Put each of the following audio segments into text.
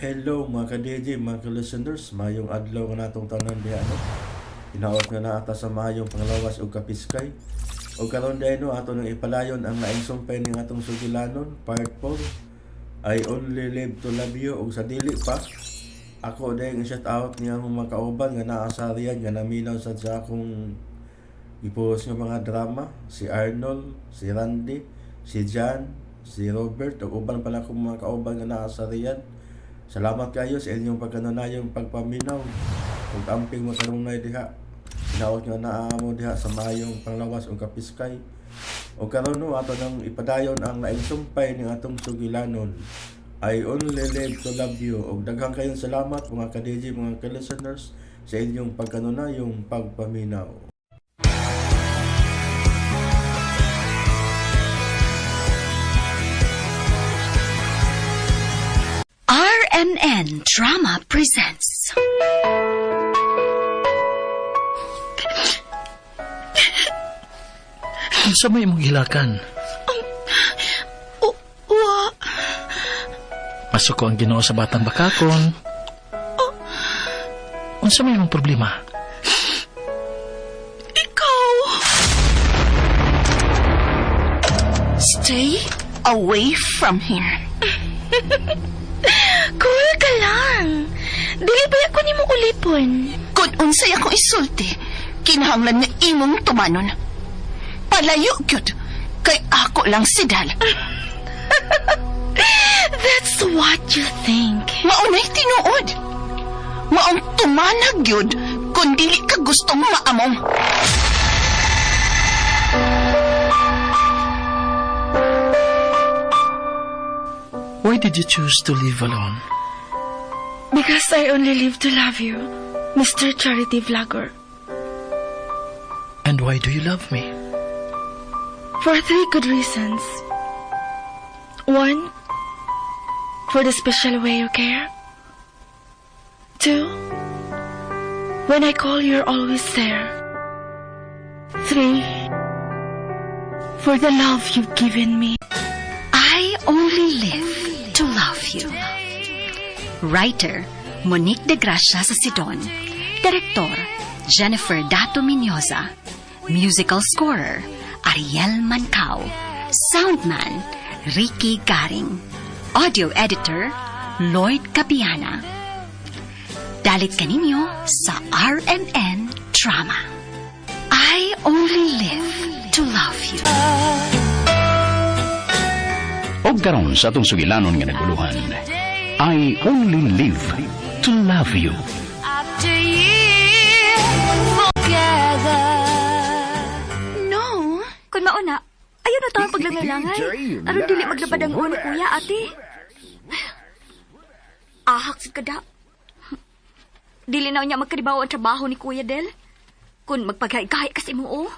Hello mga ka-DJ, mga ka-listeners, mayong adlaw nga natong tanan diha no. Hinaot nga na ata sa mayong panglawas ug kapiskay. O karon diha no ato nang ipalayon ang laing sumpay ning atong sugilanon, part 4. I only live to love you ug sa dili pa. Ako diha nga shout out niya akong mga kauban nga naa sa riyan nga naminaw sa akong ipost nga mga drama, si Arnold, si Randy, si John, si Robert ug uban pala akong mga kauban nga naa sa riyan. Salamat kayo sa inyong pagkanunayong pagpaminaw ug amping makanunay diha. Hinaot nga naa mo diha sa mayong panglawas ug kapiskay. O karon no ato nang ipadayon ang laing sumpay ning atong sugilanon. I only live to love you ug daghang kayong salamat mga ka-DJ, mga ka-listeners sa inyong pagkanunayong pagpaminaw. RMN Drama presents Unsa may imong hilakan? Wa Masuk ko ang Ginoo sa batang bakakon. Unsa may imong problema? Ikaw. Stay away from here. Cool ka lang. Dili ba ako nimo ulipon? Kung unsay ako isulti, kinahanglan nga imong tumanon. Palayo gyud kay ako lang si Dal. That's what you think. Maunay tinuod. Maong tumanag gyud kung dili ka gustong maamong. Why did you choose to live alone? Because I only live to love you, Mr. Charity Vlogger. And why do you love me? For 3 good reasons. 1, for the special way you care. 2, when I call you're always there. 3, for the love you've given me. I only live to love you. Writer, Monique de Gracia sa Sidon. Direktor, Jennifer Dato Minyoza. Musical scorer, Ariel Mancao. Soundman, Ricky Garing. Audio editor, Lloyd Capiana. Dalit kaninyo sa RMN Drama. I only live to love you. Og karon sa atong sugilanon nga naguluhan, I only live to love you. No. Kung mauna, ayaw na taong paglangay-langay. Aron dili maglabad ang ulo, kuya, ate. Ahak sa kada. Dili na niya magkaribaw ang trabaho ni Kuya Del. Kung magpaghay-gahay kasi mo, oh.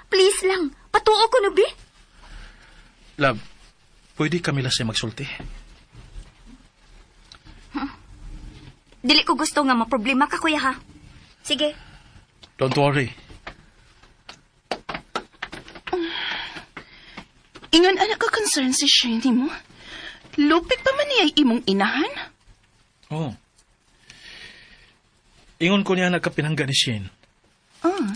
Please lang, patuo ko na, bi. Love, pwede kami lasay magsulti. Dili ko gusto nga maproblema ka, kuya, ha? Sige. Don't worry. Ingon anak ka concern si Shane mo. Lupit pa man niya imong inahan. Oh. Ingon ko niya nagkapinangga ni Shane. Oh.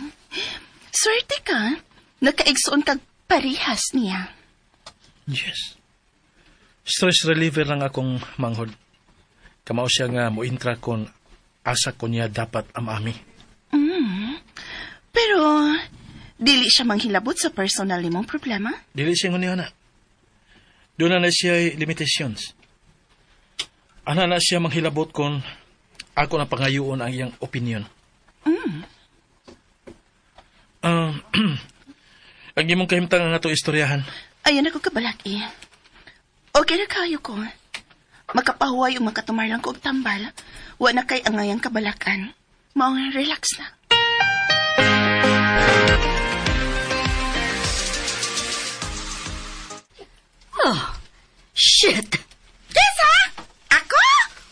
Swerte ka. Nakaigsoon kag parihas niya. Yes. Stress reliever lang akong manghod. Kamao siya nga mointra kon asa ko niya dapat amami. Pero, dili siya manghilabot sa personal nimong problema? Dili siya ngun na. Doon na siya limitations. Ana na siya manghilabot kon ako na pangayoon ang iyang opinion. Ang imong kahimtang nga ito istoryahan. Ayan ako kabalaki. Okay na kayo ko. Makapahuway o makatumar lang ko og tambal. Wa na kay angayang kabalakan. Mao nga relax na. Oh, shit! Kesa! Ako?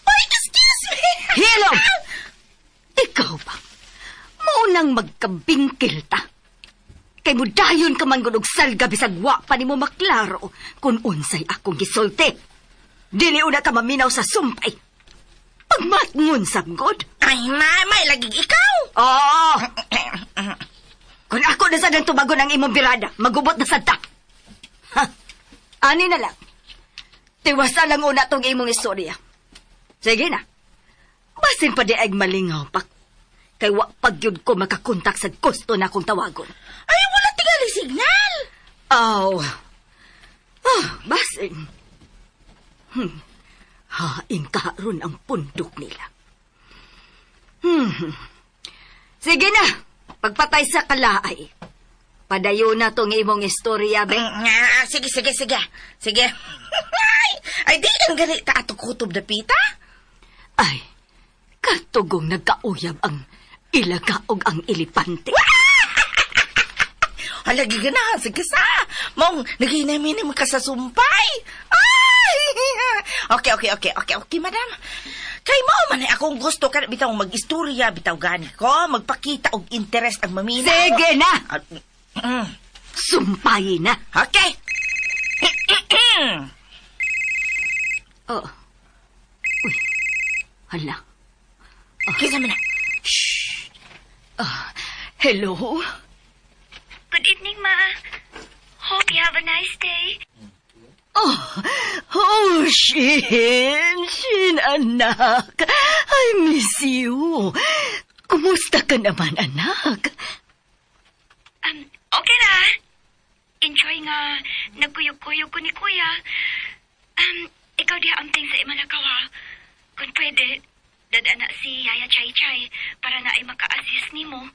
Oy, excuse me! Hello! Ikaw ba? Maunang magkabingkil ta. Kay mo dayon ka man gunog salga bisag wa pa nimo maklaro kung unsay akong gisulti. Dili una ka maminaw sa sumpay. Matngon sabgod. Ay, may lagi ikaw. Oo. Kung ako na sa nang tumagon ang imong birada, magubot na sa ta. Ha? Ani na lang. Tiwasa lang una tong imong istorya. Sige na. Basin pa di ay malingaw pa. Kay wa pagyud ko makakontak sa gusto na akong tawagon. Ay, wala tingali signal. Aw. Basin. Haing karon ang pundok nila. Sige na. Pagpatay sa kalaay. Padayo na tong imong istorya, be. Sige. Sige. Ay, di ang ganit ka ato kutob na pita. Ay, katugong nagkauyab ang ilaga og ang elepante. Halagi ganahan, sige sa. Mong, naginamin mo ka sa sumpay. Ay! Okay, madam. Kay mo man ay akong gusto ka bitaw mag-istorya, bitaw gani ko, magpakita og interest ang mamina. Sige na! Mm. Sumpayin na. Okay. Oh. Uy. Hala. Kisa mo na. Hello? Good evening, Ma. Hope you have a nice day. Shin, anak. I miss you. Kumusta ka naman, anak? Okay na. Enjoy nga nagkuyog-kuyog ko ni Kuya. Ikaw di amting sa Imanakawa. Kung pwede, dadaan na si Yaya Chay Chay para na ay maka-assist ni mo.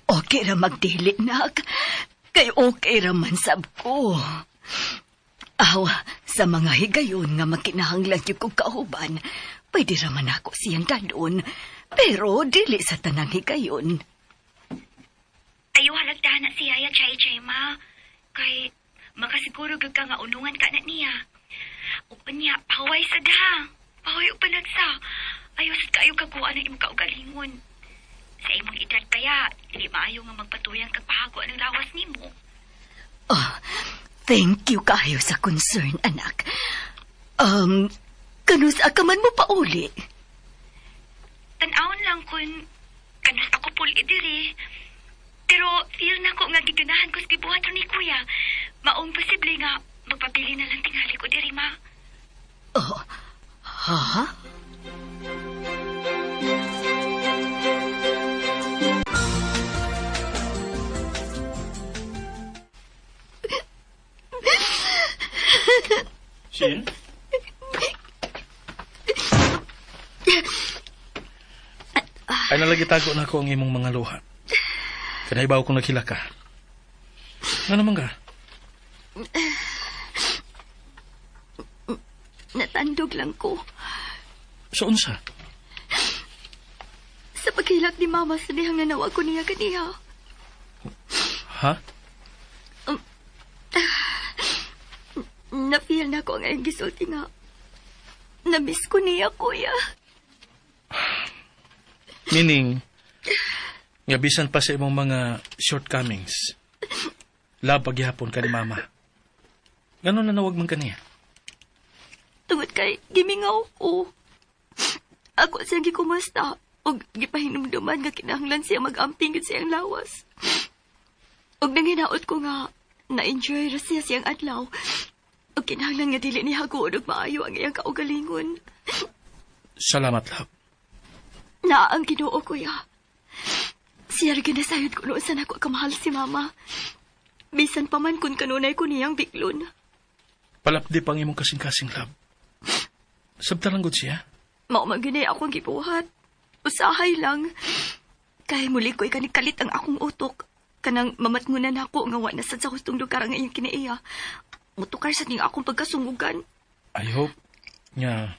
Okay ra magdili, nak. Kay okay ra man sab ko. Sa mga higayon nga makinahanglan yung kong kauban, pwede ra man ako siyang dadon. Pero dili sa tanang higayon. Ayaw halagdahan na si Yaya Chay Chay, Ma. Kay makasiguro ka nga unungan ka na niya. Upan niya, pahaway sa da. Pahaway upan nagsa. Ayaw sa kayo kaguan ng imong kaugalingon. Sa imong edad kaya, hindi maayo nga magpatuyang kagpahago ng lawas ni mo. Thank you kayo sa concern, anak. Kanus ka man mo pauli? Tanawon lang kung kanus ako puli diri. Pero feel na ko nga giganahan ko sa gibuhaton ni Kuya. Maong posible nga magpapili na lang tingali ko diri, Ma. Ha? Shin? Ay nalagi tago na ako ang imong mga luha. Kanaibaw kong naghila ka. Ano naman ka? Natandog lang ko. Sa unsa? Sa paghilak ni Mama sa dihang nanawag ko niya kaniya. Ha? Na-feel na ko ang ayong gisulti nga. Na-miss ko niya, Kuya. Meaning, nga bisan pa sa imong mga shortcomings, labag yapon ka ni Mama. Ganon na nawag man ka niya? Tungod kay gimingaw ko. Ako siyang gikumusta o gipahinumduman nga kinahanglan siya mag-amping sa iyang lawas. Og nanginaot ko nga na-enjoy ra siya siyang adlaw. O kinahanglan nga dili niya hagood og maayo ang iyang kaugalingon. Salamat, love. Na ang Ginoo, Kuya. Siya rin ginasayod ko noon sa nako kamahal si Mama. Bisan pa man kung kanunay ko niyang biglon. Palapdi pang imong kasing-kasing, love. Sabta lang gud siya. Maumaginay akong gibuhat. Usahay lang. Kaya muli ko'y kanikalit ang akong utok. Kanang mamatngunan ako nga wala sa hustong lugar ang iyong kinaiya. Mutukar sa ning akong pagkasungugan. I hope nga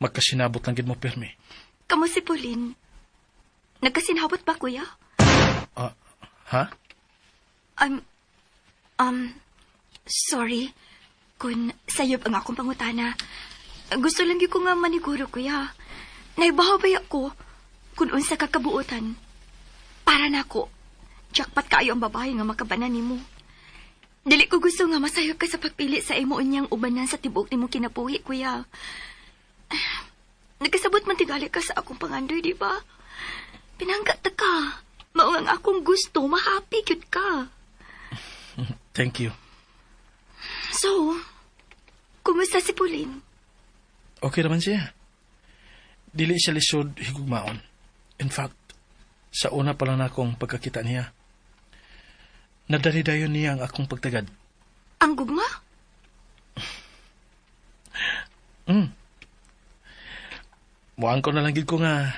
magkasinabot lang gid mo permi. Kamu si Pauline. Nagkasinabot ba, Kuya? Ha? Sorry. Kung sayop ang akong pangutana. Gusto lang ko nga maniguro, Kuya. Naibahabay ako kung unsa kakabuutan. Para na ako. Jackpot kayo ang babae nga makabanan nimo. Dili ko gusto nga masayop ka sa pagpili sa imo unyang ubanan sa tibok nimo kinapuhi, Kuya. Nagkasabot man tigali ka sa akong pangandoy, di ba? Pinanggat ta ka. Mao ang akong gusto, mahappy gyud ka. Thank you. So, kumusta si Pauline? Okay naman siya. Dili siya lisod higugmaon. In fact, sa una pa lang na akong pagkakita niya, nadalidayon niya ang akong pagtagad. Ang gugma? Muang ko na lang gid ko nga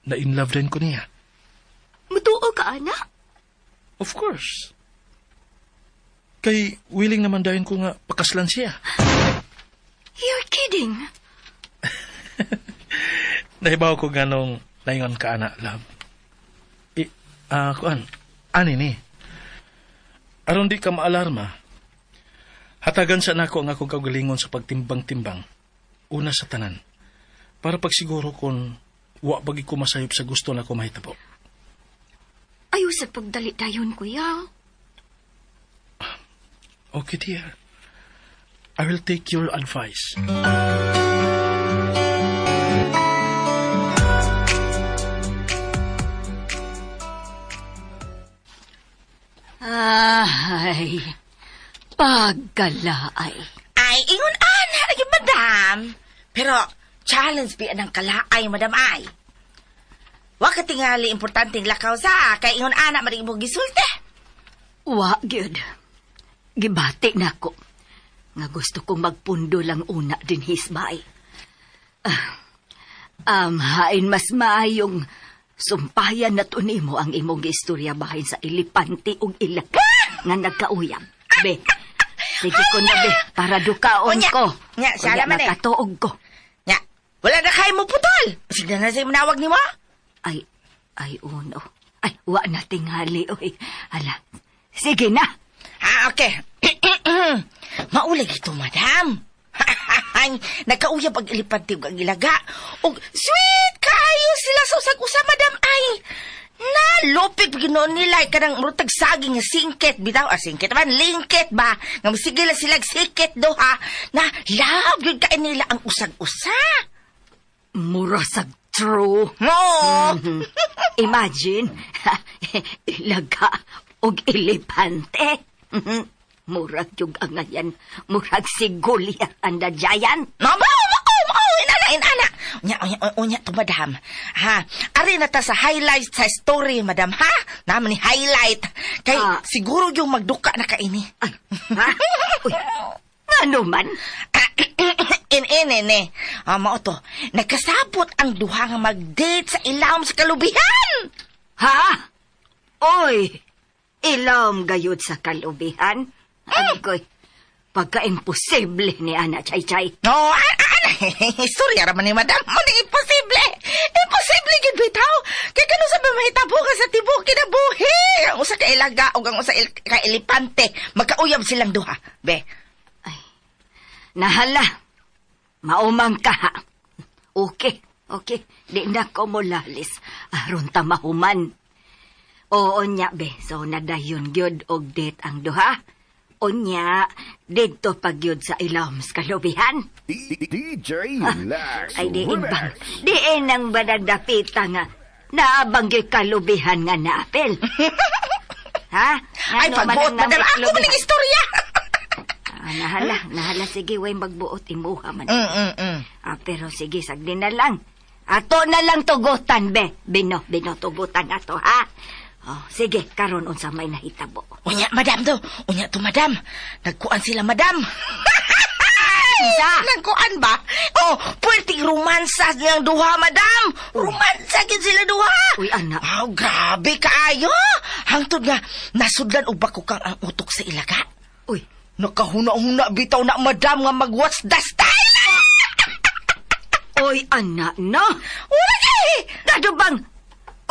na in love rin ko niya. Mutuo ka, anak? Of course. Kay willing naman dayon ko nga pakaslan siya. You're kidding. Nahibaw ko ganong naingon ka ana, love. Ani ni. Aron di ka maalarma. Hatagan sa nako ang akong kagalingon sa pagtimbang-timbang. Una sa tanan. Para pagsiguro kung wa bagi ko masayop sa gusto na ko mahitabo. Ayaw sa pagdali dayon, kuya. Okay, dear. I will take your advice. Ay, pagkalaay. Ay, ingon ana lagi, madam. Pero, challenge bi anang kalaay, madam ay. Wa ka tingali importanteng lakaw sa, kay ingon ana maring mo gisulti. Wa, gyud. Gibati na ko. Nga gusto kong magpundo lang una din hisbay. Hain mas maayong sumpayan na tunimo ang imong istorya bahin sa ilipante ug ilaga nga nagkauyam. Be, sige ko na be, para dukaon Unya, ko. nya, siya naman eh. Nakatuog ko. Nya, wala na kayo mo putol. Sige na siya manawag ni mo. Ay, uno. Ay, wa na tingali, oy. Hala, sige na. Okay. Maulag ito, madam. Nagkauyab ang ilipante ug ang ilaga. Og sweet kayo sila sa usag-usa, madam ay. Nalupit ginoon nila kanang murtag saging nga singket bitaw, singket man lingket ba nga masigila sila sikit do ha na love gyud kay nila ang usag-usa. Mura sa true. No. Imagine, ilaga og ilipante. Murag yung angayan, murag si Goliath ang dadyayan. Inana. Unya to, madam. Ha, ari na ta sa highlight sa story, madam, ha? Naman ni highlight. Kay siguro yung magduka na kaini. Ay, ha? Uy, ano man? In. Mao to, nagkasabot ang duha nga mag-date sa ilawom sa kalubihan. Ha? Oy, ilawom gayud sa kalubihan. Agoy, pagka-imposible ni Ana Chay-Chay. No, istorya raman ni madam. Muning imposible. Imposible gid bitaw. Kay kanu sa mahitabo nga sa tibok kinabuhi. Ang usa ka ilaga ug ang usa ka elipante, magkauyab silang duha. Be. Ay, nahala. Maumang ka ha. Okay. Di na ko mo lalis. Aron ta mahuman. Oo nya be. So nadayon gyud og date ang duha. Unya, dito pagyud sa ilawom sa kalubihan. DJ Relax. Ay, diin bang? Diin ang banagdapita nga naabang yung kalubihan nga naapel. Ha? Ay, pagbuot, madam. Ako maning istorya. Nahala. Sige, way magbuot imuha man. Pero sige, sagdi na lang. Ato na lang tugutan, be. Bino, tugutan ato, ha? Oh, sige, karon unsa may nahitabo. Unya, madam to. Unya to, madam. Nagkuan sila, madam. Nagkuan ba? Oh, puwerteng romansa nilang duha, madam. Romansa gid sila duha. Uy, anak. Oh, grabe kaayo. Hangtod nga, nasudlan og bako kang ang utok sa ilaga. Uy, nakahuna-huna bitaw na, madam, nga mag-what's the style. Uy, anak, no? Wala kay.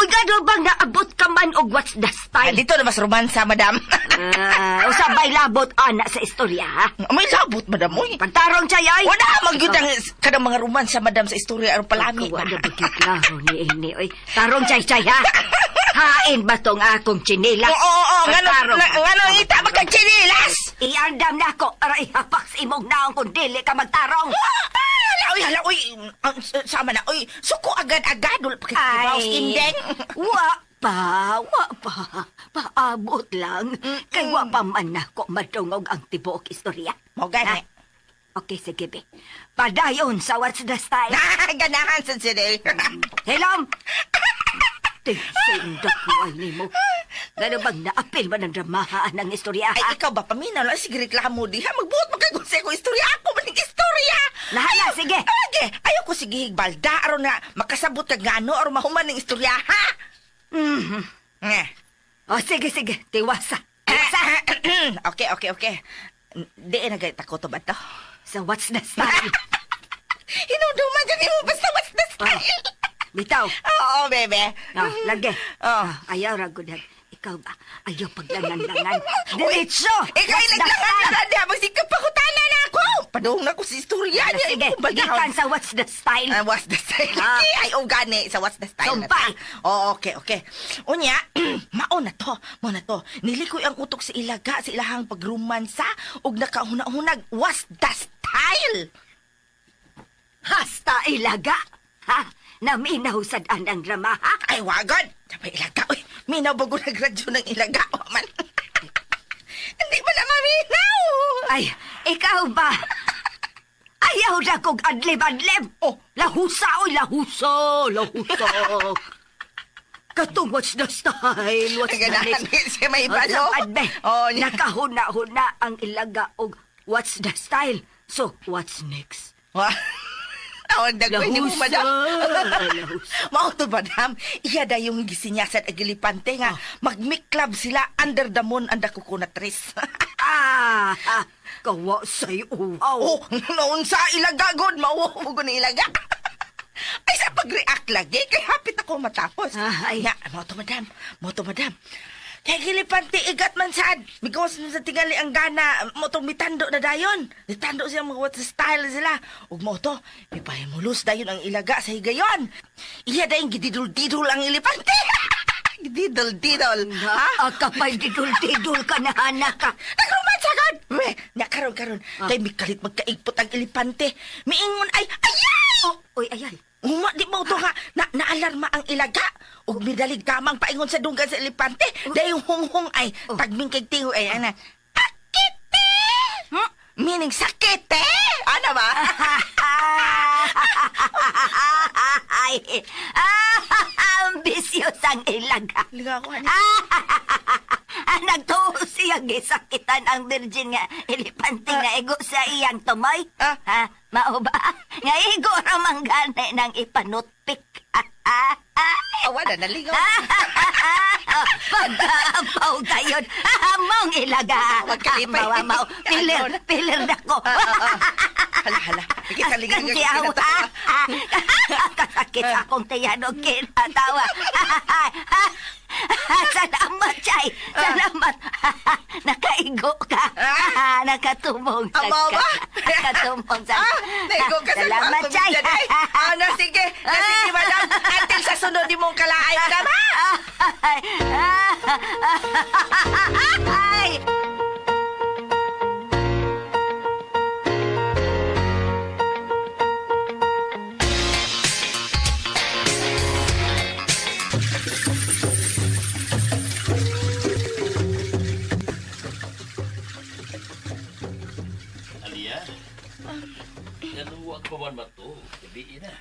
Gado bang naabot ka man og what's the style? Dito na mas romansa, madam. Usabay labot ana sa istorya, ha? May labot, madam. Uy. Pantarong chay, ay! Wala, magyud ang kadang mga romansa, madam, sa istorya aron palami. Wala bigit klaro ni ini, oy. Tarong chay, ha? Hain ba tong akong chinilas? Oo, ngano ita magkachinilas? Iandam na ako, aray hapak sa imong naong kung dili ka magtarong. Uy, hala, uy. Sama na, uy. Suko agad-agad. Wala pa kakibaw, indeng. Wa pa. Paabot lang. Kay wa pa man ako matungog ang tibok istorya. Mo gani. Okay, sige, be. Padayon sa What's the Style. Ganahan sa sila. Helom! Tinsindak ko ay ni mo. Gano'n bang naapil man ang dramahaan ng istorya, ha? Ay, ikaw ba paminaw lang? Sige, reklamo di, ha? Magbuot magkagusay ko istorya. Ako maning istorya. Lahala, sige. Okay, ayaw ko sige higbalda. Aron na makasabot ka gano or mahuman ng istorya, ha? O, sige. Tiwasa. Okay. Di na gayta ko to ba to? Sa What's the Style. Hinuduman dyan mo basta what's the style? Bitaw. Oo, bebe. Lagi. Oh. Ayaw ragunan. Ikaw ba? Ayaw paglangan-langan. Diretso! Ikaw ay naglangan na magsikap pakutana na ako. Padung na ko sa istorya niya. Sige, gikan sa What's the Style. What's the style? Ay, gani sa what's the style na Sumpay. Oh, okay. Unya, mao na to. Nilikoy ang utok sa ilaga, sa ilahang pagrumansa, ug nakahuna-hunag, what's the style? Hasta ilaga. Ha? Naminaw sa daan ang drama, ha? Ay, wagod. Sabay ilaga. Uy, minaw bago nagradyo ng ilaga. O, man. Hindi ba na maminaw? Ay, ikaw ba? Ayaw na kong adlib-adlib. Oh. Lahusa, lahuso. Katong What's the Style? What's the Ganahan next? siya may balo. Oh, nakahuna-huna ang ilaga og What's the Style? So, what's next? Tawag na ko, hindi mo Lahusa. madam. Lahusa. Mao to, madam. Iya da yung gisinyasan ag Ilipante nga. Mag-mic-club sila under the moon and the coconut trees. Kawa sa'y uhaw. Oh, noon sa ilaga, God. Mauwaw ko na ilaga. Ay, sa pag-react lagi, kay hapit ako matapos. Ay. Nga, mo to, madam. Kaya Ilipante, igat man sad. Because sa tingali ang gana, mo to mitando na dayon. Mitando siya mga what's the style sila. Ug mo to, ipahimulos dayon ang ilaga sa higayon. Iya dayon gididul-didul ang Ilipante. Gididul-didul. Ha? Kapay didul-didul ka na, anak ka. Nagrumansa God! Nya karon. Kay mikalit magkaigpot ang Ilipante. Miingon ay, ayay! Uy, ayay. Uma, di mo to nga, naalarma ang ilaga. Ug midalig kamang paingon sa dunggan sa Ilipante. Dahil yung hung-hung ay, tagming kay tingo ay, ana, akite! Meaning sakite! Ano ba? Ay, ambisios ang ilaga. Liga ko, ano? Nagtuo siya gisakitan ang virgin nga Ilipante nga igo sa iyang tumoy. Ha? Mao ba? Nga igo ramang gani ng ipanutpik. Awa na, nalingaw. Pag-apaw tayo. Mong ilaga. Huwag kalipay. Mawa. Pilir na ko. Hala. Ikitalingan Kang tiyaw, kasakit sa akong tiyanog kinatawa. Salamat, Chay. Salamat. Nakaigo ka. Nakatumong sa Amo ba? Nakatumong sa Naigo ka sa Salamat, kwarto, Chay. Bidyan, eh. Sige, madam. Until sa sunod di mong kalaay, madam, ha? Ay! Alia? Naluwag pa man ba ito? Gabi na.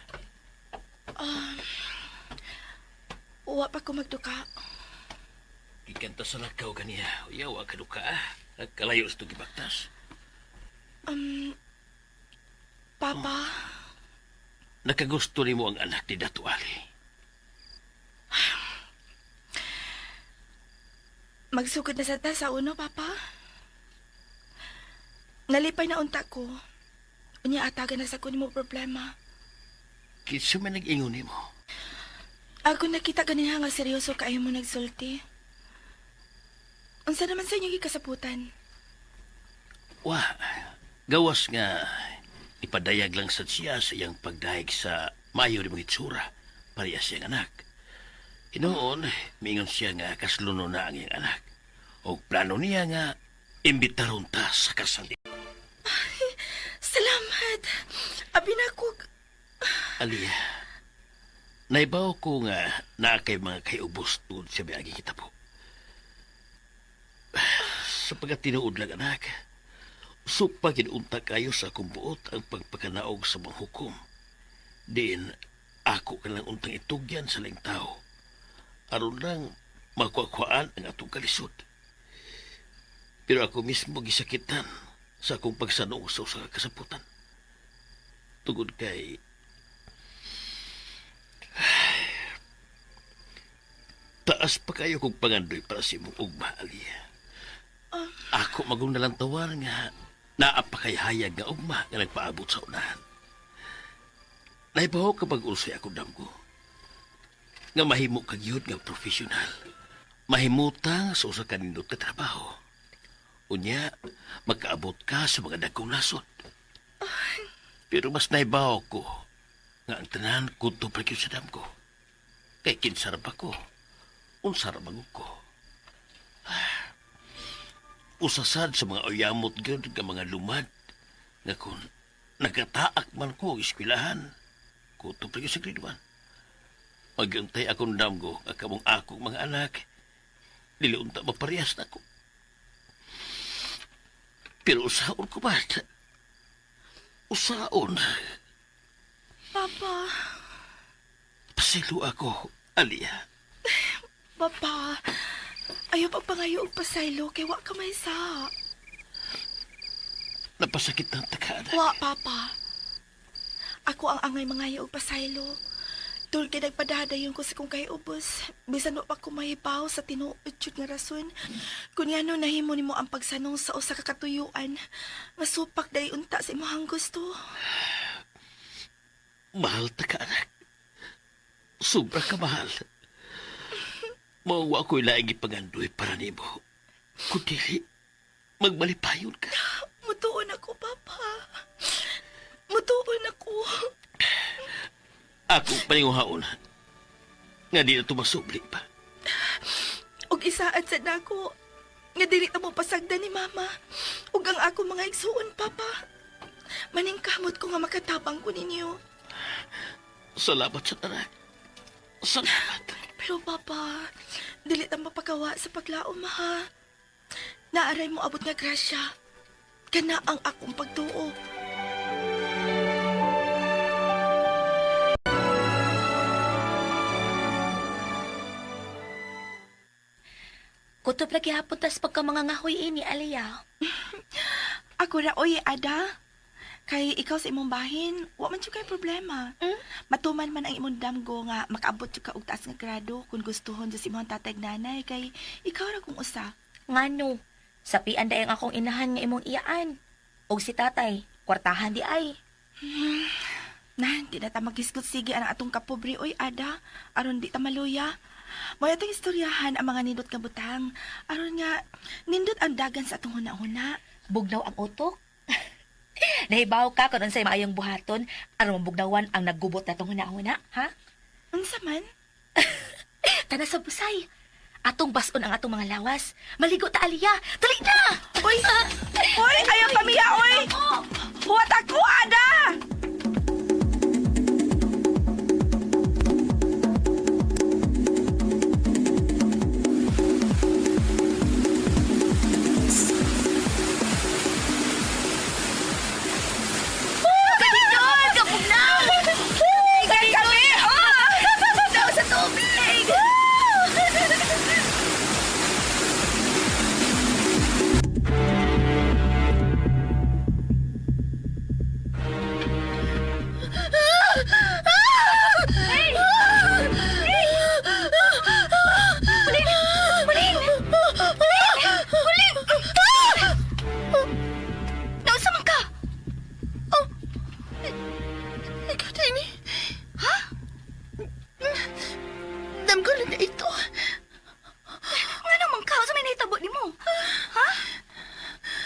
Uwa pa ko magduka. Ikanta sa lakaw kaniya. Uyaw, ka duka. Nagkalayo sa ito gibaktas. Papa, Nakagusto ni mo ang anak ni Dato Ali. magsugod na sa ta sa uno, Papa. Nalipay na unta ko. Unya atagan na sa kunin mo problema. Kinsa man nag-ingon ni mo. Ako nakita ganiha nga seryoso kaayo mo nagsulti. Unsa naman sa inyo gikasaputan? Wah, gawas nga ipadayag lang sa siya sa iyang pagdahig sa mayo ni mga itsura pareha siyang anak. Inoon, mingon siya nga kasluno na ang iyang anak. O plano niya nga imbitaron ta sa kasal. Salamat. Abi na ko... Alia, naibaw ko nga na kay mga kayubos doon sa may kita po. Sapagat tinuod lang anak, supa kinunta kayo sa akong buot ang pagpakanaog sa mga hukom. Din, ako ka lang untang itugyan sa laing tao. Aron lang makuakuaan ang atong kalisod. Pero ako mismo gisakitan sa akong pagsanong sa usa ka kasaputan. Tugod kay... Taas pa kayo kung pangandoy para sa imong ugma, Alia. Ako magong nalantawan nga naapakayhayag nga ugma nga nagpaabot sa unahan. Naibaho kapag ulsoy ako damgo. Nga mahimo kag yun nga profesional. Mahimutang sa usa ka nindot ka trabaho. Unya, magkaabot ka sa mga dagkong nasod. Pero mas naibaho ko nga ang tanan kunto pa sa damgo. Kay kinsarap ako. Unsara magug ko. Usasad sa mga oyamot gyud nga mga lumad nga kung nagataak man ko og eskwelahan kuto pa sa grade 1. Magyuntay akong damgo nga kamong akong mga anak dili unta maparehas na ko. Pero usaon ko ba? Usaon. Papa. Pasilo ako, Alia. Papa. Ayaw pagpangayo og pasaylo kay wa ka may sa. Napasakit ng takada. Wa, Papa. Ako ang angay mangayo og pasaylo. Dul kay nagpadadayon ko sa kong kay ubos. Bisan wa pa ko mahibaw sa tinuod jud nga rason. Kunyano nahimo nimo ang pagsanong sa usa ka katuyuan. Nga supak day unta sa imong gusto. Mahal ta ka, anak. Sobra ka mahal. Mawa ko'y laing ipagandoy para nimo. Kundi, magbalipayon ka. Mutuon ako, Papa. Mutuon ako. Ako paninguhaon nga di na tumasubli pa. Og isaad sa dako nga dili ta mo pasagdan ni Mama. Ug ang ako mga igsuon, Papa. Maningkamot ko nga makatabang ko ninyo. Salamat sa tanan. Salamat. Pero Papa, dili ta mapakawa sa paglaom, ha? Naaray mo abot nga grasya. Kana ang akong pagtuo. Kutob lagi hapon tas pagka mga ngahoy ini, Alia. Ako ra, oy, Ada. Kay ikaw sa imong bahin, wa man jud kay problema. Matuman man ang imong damgo nga makaabot jud ka og taas nga grado kung gustuhon sa imong tatay ug nanay kay ikaw ra kung usa. Ngano, sapian dayang akong inahan nga imong iyaan. Og si tatay, kwartahan di ay. Nan, di na ta magisgot sige ang atong kapobre, oy, Ada. Aron di ta maluya. Mo atong istoryahan ang mga nindot nga butang. Aron nga, nindot ang dagan sa atong huna-huna. Bugnaw ang utok. Nahibaw ka kung unsay maayong buhaton aron mabugnawan ang naggubot natong huna-huna, ha? Unsa man? Tana sa busay. Atong bason ang atong mga lawas. Maligo ta, Alia. Dali na! Oy! Oy! Ayaw pamiya, oy! Huwat ako, Ada!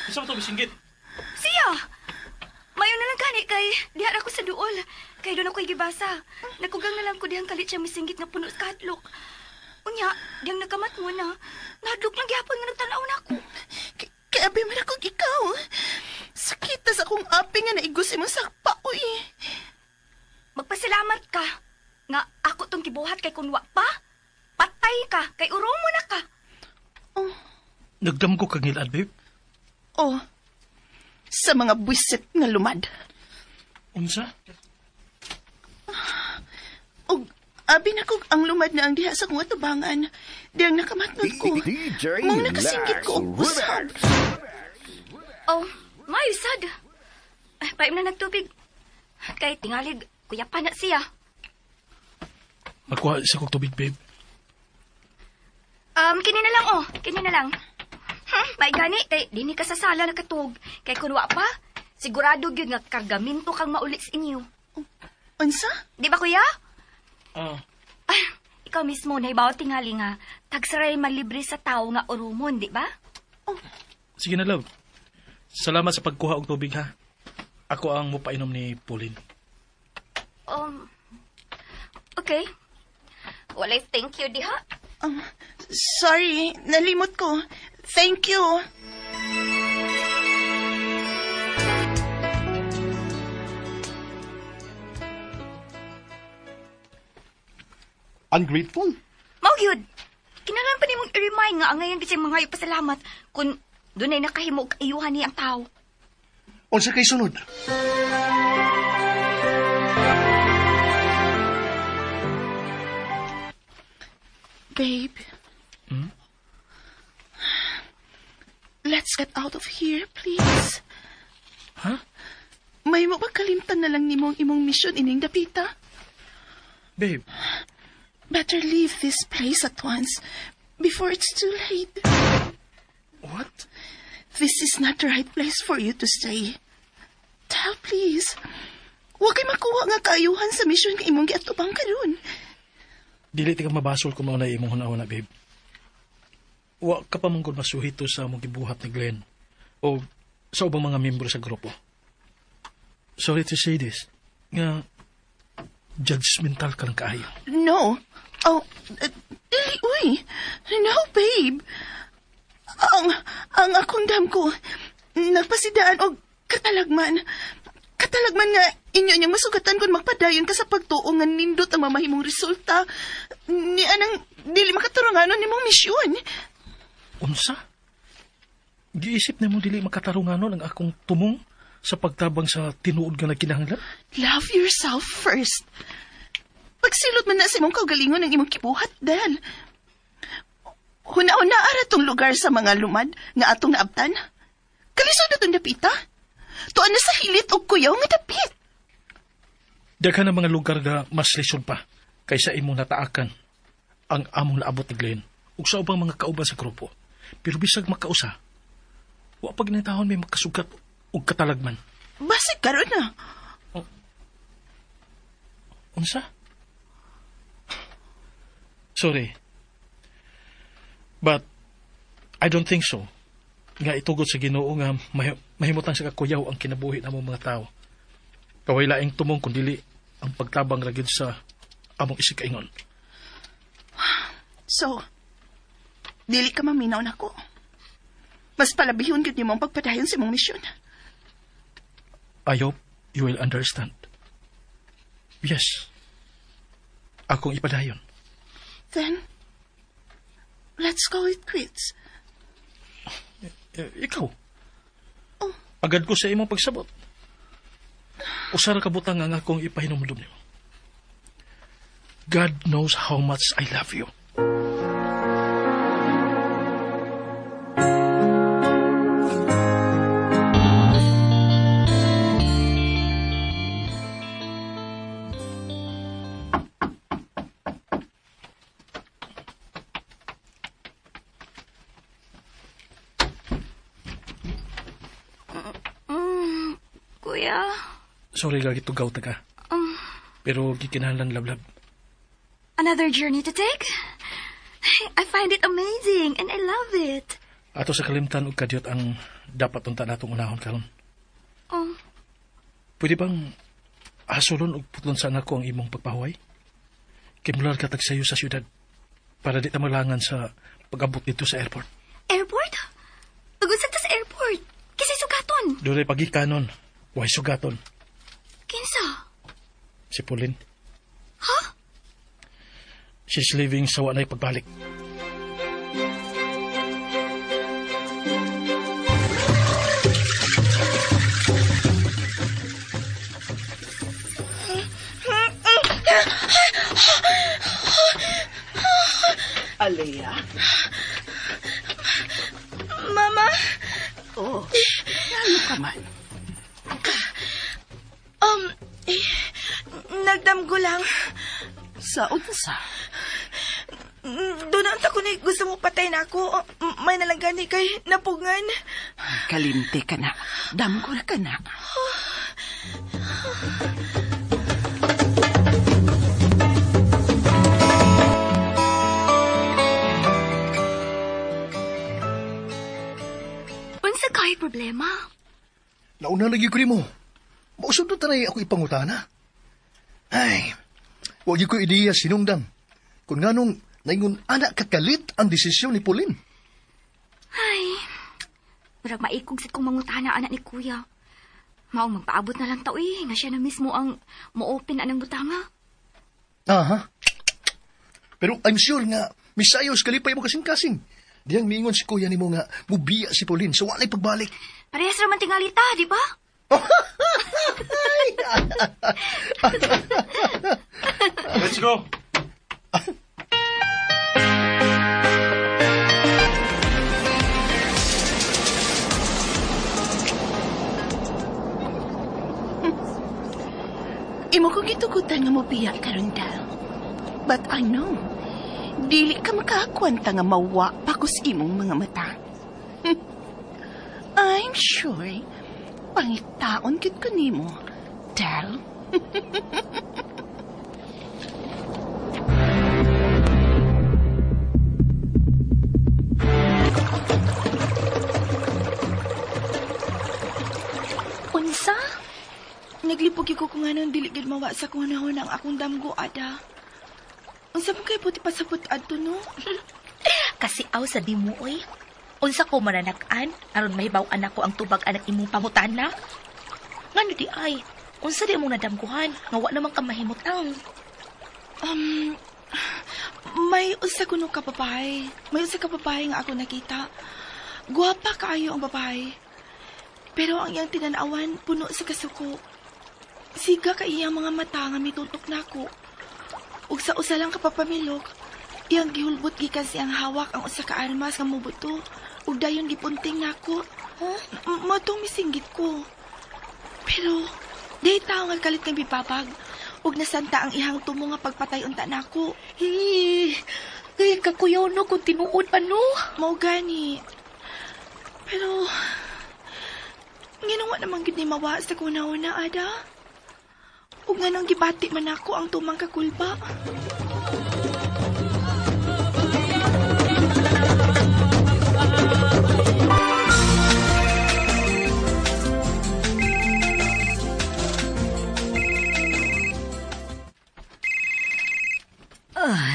Isa mo ito, bisinggit. Siya! Mayo na lang kani kay diha ako sa duol. Kay doon ako'y gibasa. Nakugang na lang ko dihang kalit siya misinggit nga puno sa kadlok. Unya, diyang nakamat mo na. Nadlok lang gyapon nga nagtanaw na ako. Kaya abi man akong ikaw. Sakit sa akong api nga naigos imong sakpa, uy. Magpasalamat ka. Nga ako tong gibuhat kay kunwa pa. Patay ka, kay uromo na ka. Nagdamgo kag ngilad, babe. Oh, sa mga buwisit nga lumad. Unsa? Og abi na kog ang lumad na ang diha sa kong atubangan. Diyang nakamatnod ko. DJ Mong nakasinggit ko og usab. Oh, may sad. Paim na nagtubig. Kay tingalig, kuya pa na siya. Magkuha sa kong tubig, babe. Kini na lang, oh. Kini na lang. May gani, kay dini ka sa sala nakatug. Kay kunwa pa, sigurado gyud nga kargaminto kang maulit sa inyo. Unsa? Di ba, kuya? Ah, Ikaw mismo na ibaw tingali nga tagsaray malibre sa tao nga urumon, di ba? sige na, love. Salamat sa pagkuha og tubig, ha. Ako ang mupainom ni Pauline. Okay. Walay thank you, diha. Sorry, nalimot ko. Thank you. Ungrateful? Mao gyud. Kinahanglan pa nimong i-remind nga ang ngayon kasi mga pasalamat kung dunay nakahimo og kaayuhan ni ang tao. Unsa kay sunod? Babe. Let's get out of here, please. Ha? May mapagkalimtan na lang nimo ang imong mission ining dapita. Babe, Better leave this place at once before it's too late. what? This is not the right place for you to stay. Tell, please. Huwag kay makuha nga kaayuhan sa mission nga imong giatubang karon. Dili ti ka mabasol kung mauna imong hunauna, babe. Wa ka pa manggod masuhito sa among gibuhat ni Glenn o sa ubang mga miyembro sa grupo. Sorry to say this, nga judgmental ka lang kaayo. No. Oh, dili, uy. No, babe. Ang akong dam ko, nagpasidaan og katalagman. Katalagman nga inyo niyang masugatan kung magpadayon ka sa pagtuo nga nindot ang mamahimong resulta. Ni anang dili makatarunganon nimong misyon. Unsa? Giisip na mo dili makatarunganon ang akong tumong sa pagtabang sa tinuod nga nagkinahanglan? Love yourself first. Pagsilot man na sa imong kaugalingon ng imong kibuhat, Del. Huna-una ara tong lugar sa mga lumad nga atong naabtan. Kalisod na itong dapita. Tuan na sa hilit o kuyaw nga dapit. Daghan ang mga lugar nga mas lisod pa kaysa imong nataakan ang among naabot ni Glenn ug sa ubang mga kauban sa grupo. Pero bisag makausa, wa pag nitahon may makasugat ug katalagman. Basig karon na. Unsa? Sorry. But I don't think so. Nga itugod sa Ginoo nga mahimutang sa kakuyaw ang kinabuhi namong mga tao. Kaway laing tumong kundili ang pagtabang ra gyud sa among isig-ingon. So, dili ka maminaw nako. Mas palabihon gyud nimo ang pagpadayon sa imong misyon. I hope you will understand. Yes. Akong ipadayon. Then, let's call it quits. Ikaw. Agad ko sa imong pagsabot. Usara ka butang ang akong ipahinumdum nimo. God knows how much I love you. Kuya, Sorry lagi tugaw ta ka. Pero gikinahanglan lablab. another journey to take? I find it amazing and I love it. Ato sa kalimtan ug kadyot ang dapat unta natong unahon karon. Oh, Pwede bang asulon ug putlon sa nako ang imong pagpahuway? Kimular ka tag sayo sa syudad para di ta malangan sa pag-abot dito sa airport. airport? Tugusan ta sa airport. Kisay sugaton. Doon ay pagikanon, way sugaton. Kinsa? si Pauline. Ha? She's leaving sa walay pagbalik. Alea? Mama, Oh, ano ka man? nagdamgo lang. Sa unsa? Doon ang tako ni gusto mo patay na ako. May nalagani kay napungan. Kalimte ka na. Damgo na ka na. Unsa kay problema? Nauna lagi ko mo. Mausod na tanay ako ipangutana. Ay, wag ko ideya sinungdan. Kung nganong naingon anak kakalit ang desisyon ni Pauline. Ay, murag maikog sa kong mangutana anak ni Kuya. Maong magpaabot na lang tao nga siya na mismo ang mo-open anang butanga. Aha. Pero I'm sure nga, misayos kalipay mo kasing-kasing. Diyang mingon si kuya ni mo nga, mubiya si Pauline sa walay pagbalik. Parehas raman tingalita, di ba? Let's go! Imo ko gitugutan nga mo biya karon daw. But I know, dili ka makakwanta nga mawa pakos imong mga mata. I'm sure, pangitaon kit ko nimo, Dal. Unsa? Naglipog ko kung anong diligid mawa sa kunahon ang akong damgo, Ada. Unsa mo kay puti pasapot adto no? Kasi aw sa di mo, oy. Unsa ko mananakan, aron mahibaw-an ako ang tubag anak imong pangutana. Ngano di ay, unsa di mong nadamguhan, nga wa naman ka mahimutang. May usa kuno ka babae. May usa ka babae nga ako nakita. Guwapa kaayo ang babae. Pero ang iyang tinanawan, puno sa kasuko. Siga ka iyang mga mata nga mitutok nako. Ug sa usa lang kapapamilok, iyang gihulbot gikan siyang hawak ang usa ka armas nga mubuto. Ug dayon gipunting nako. Matong misinggit ko. Pero di tao nga kalit ng bibabag. Ug nasanta ang ihang tumo nga pagpatay unta nako. Kaya kakuyaw no kung tinuod pa no. Mao gani. Pero ginawa naman gid ni mawa sa kuna-una, Ada. Ug nga nang gibati man ako ang tumang kakulba.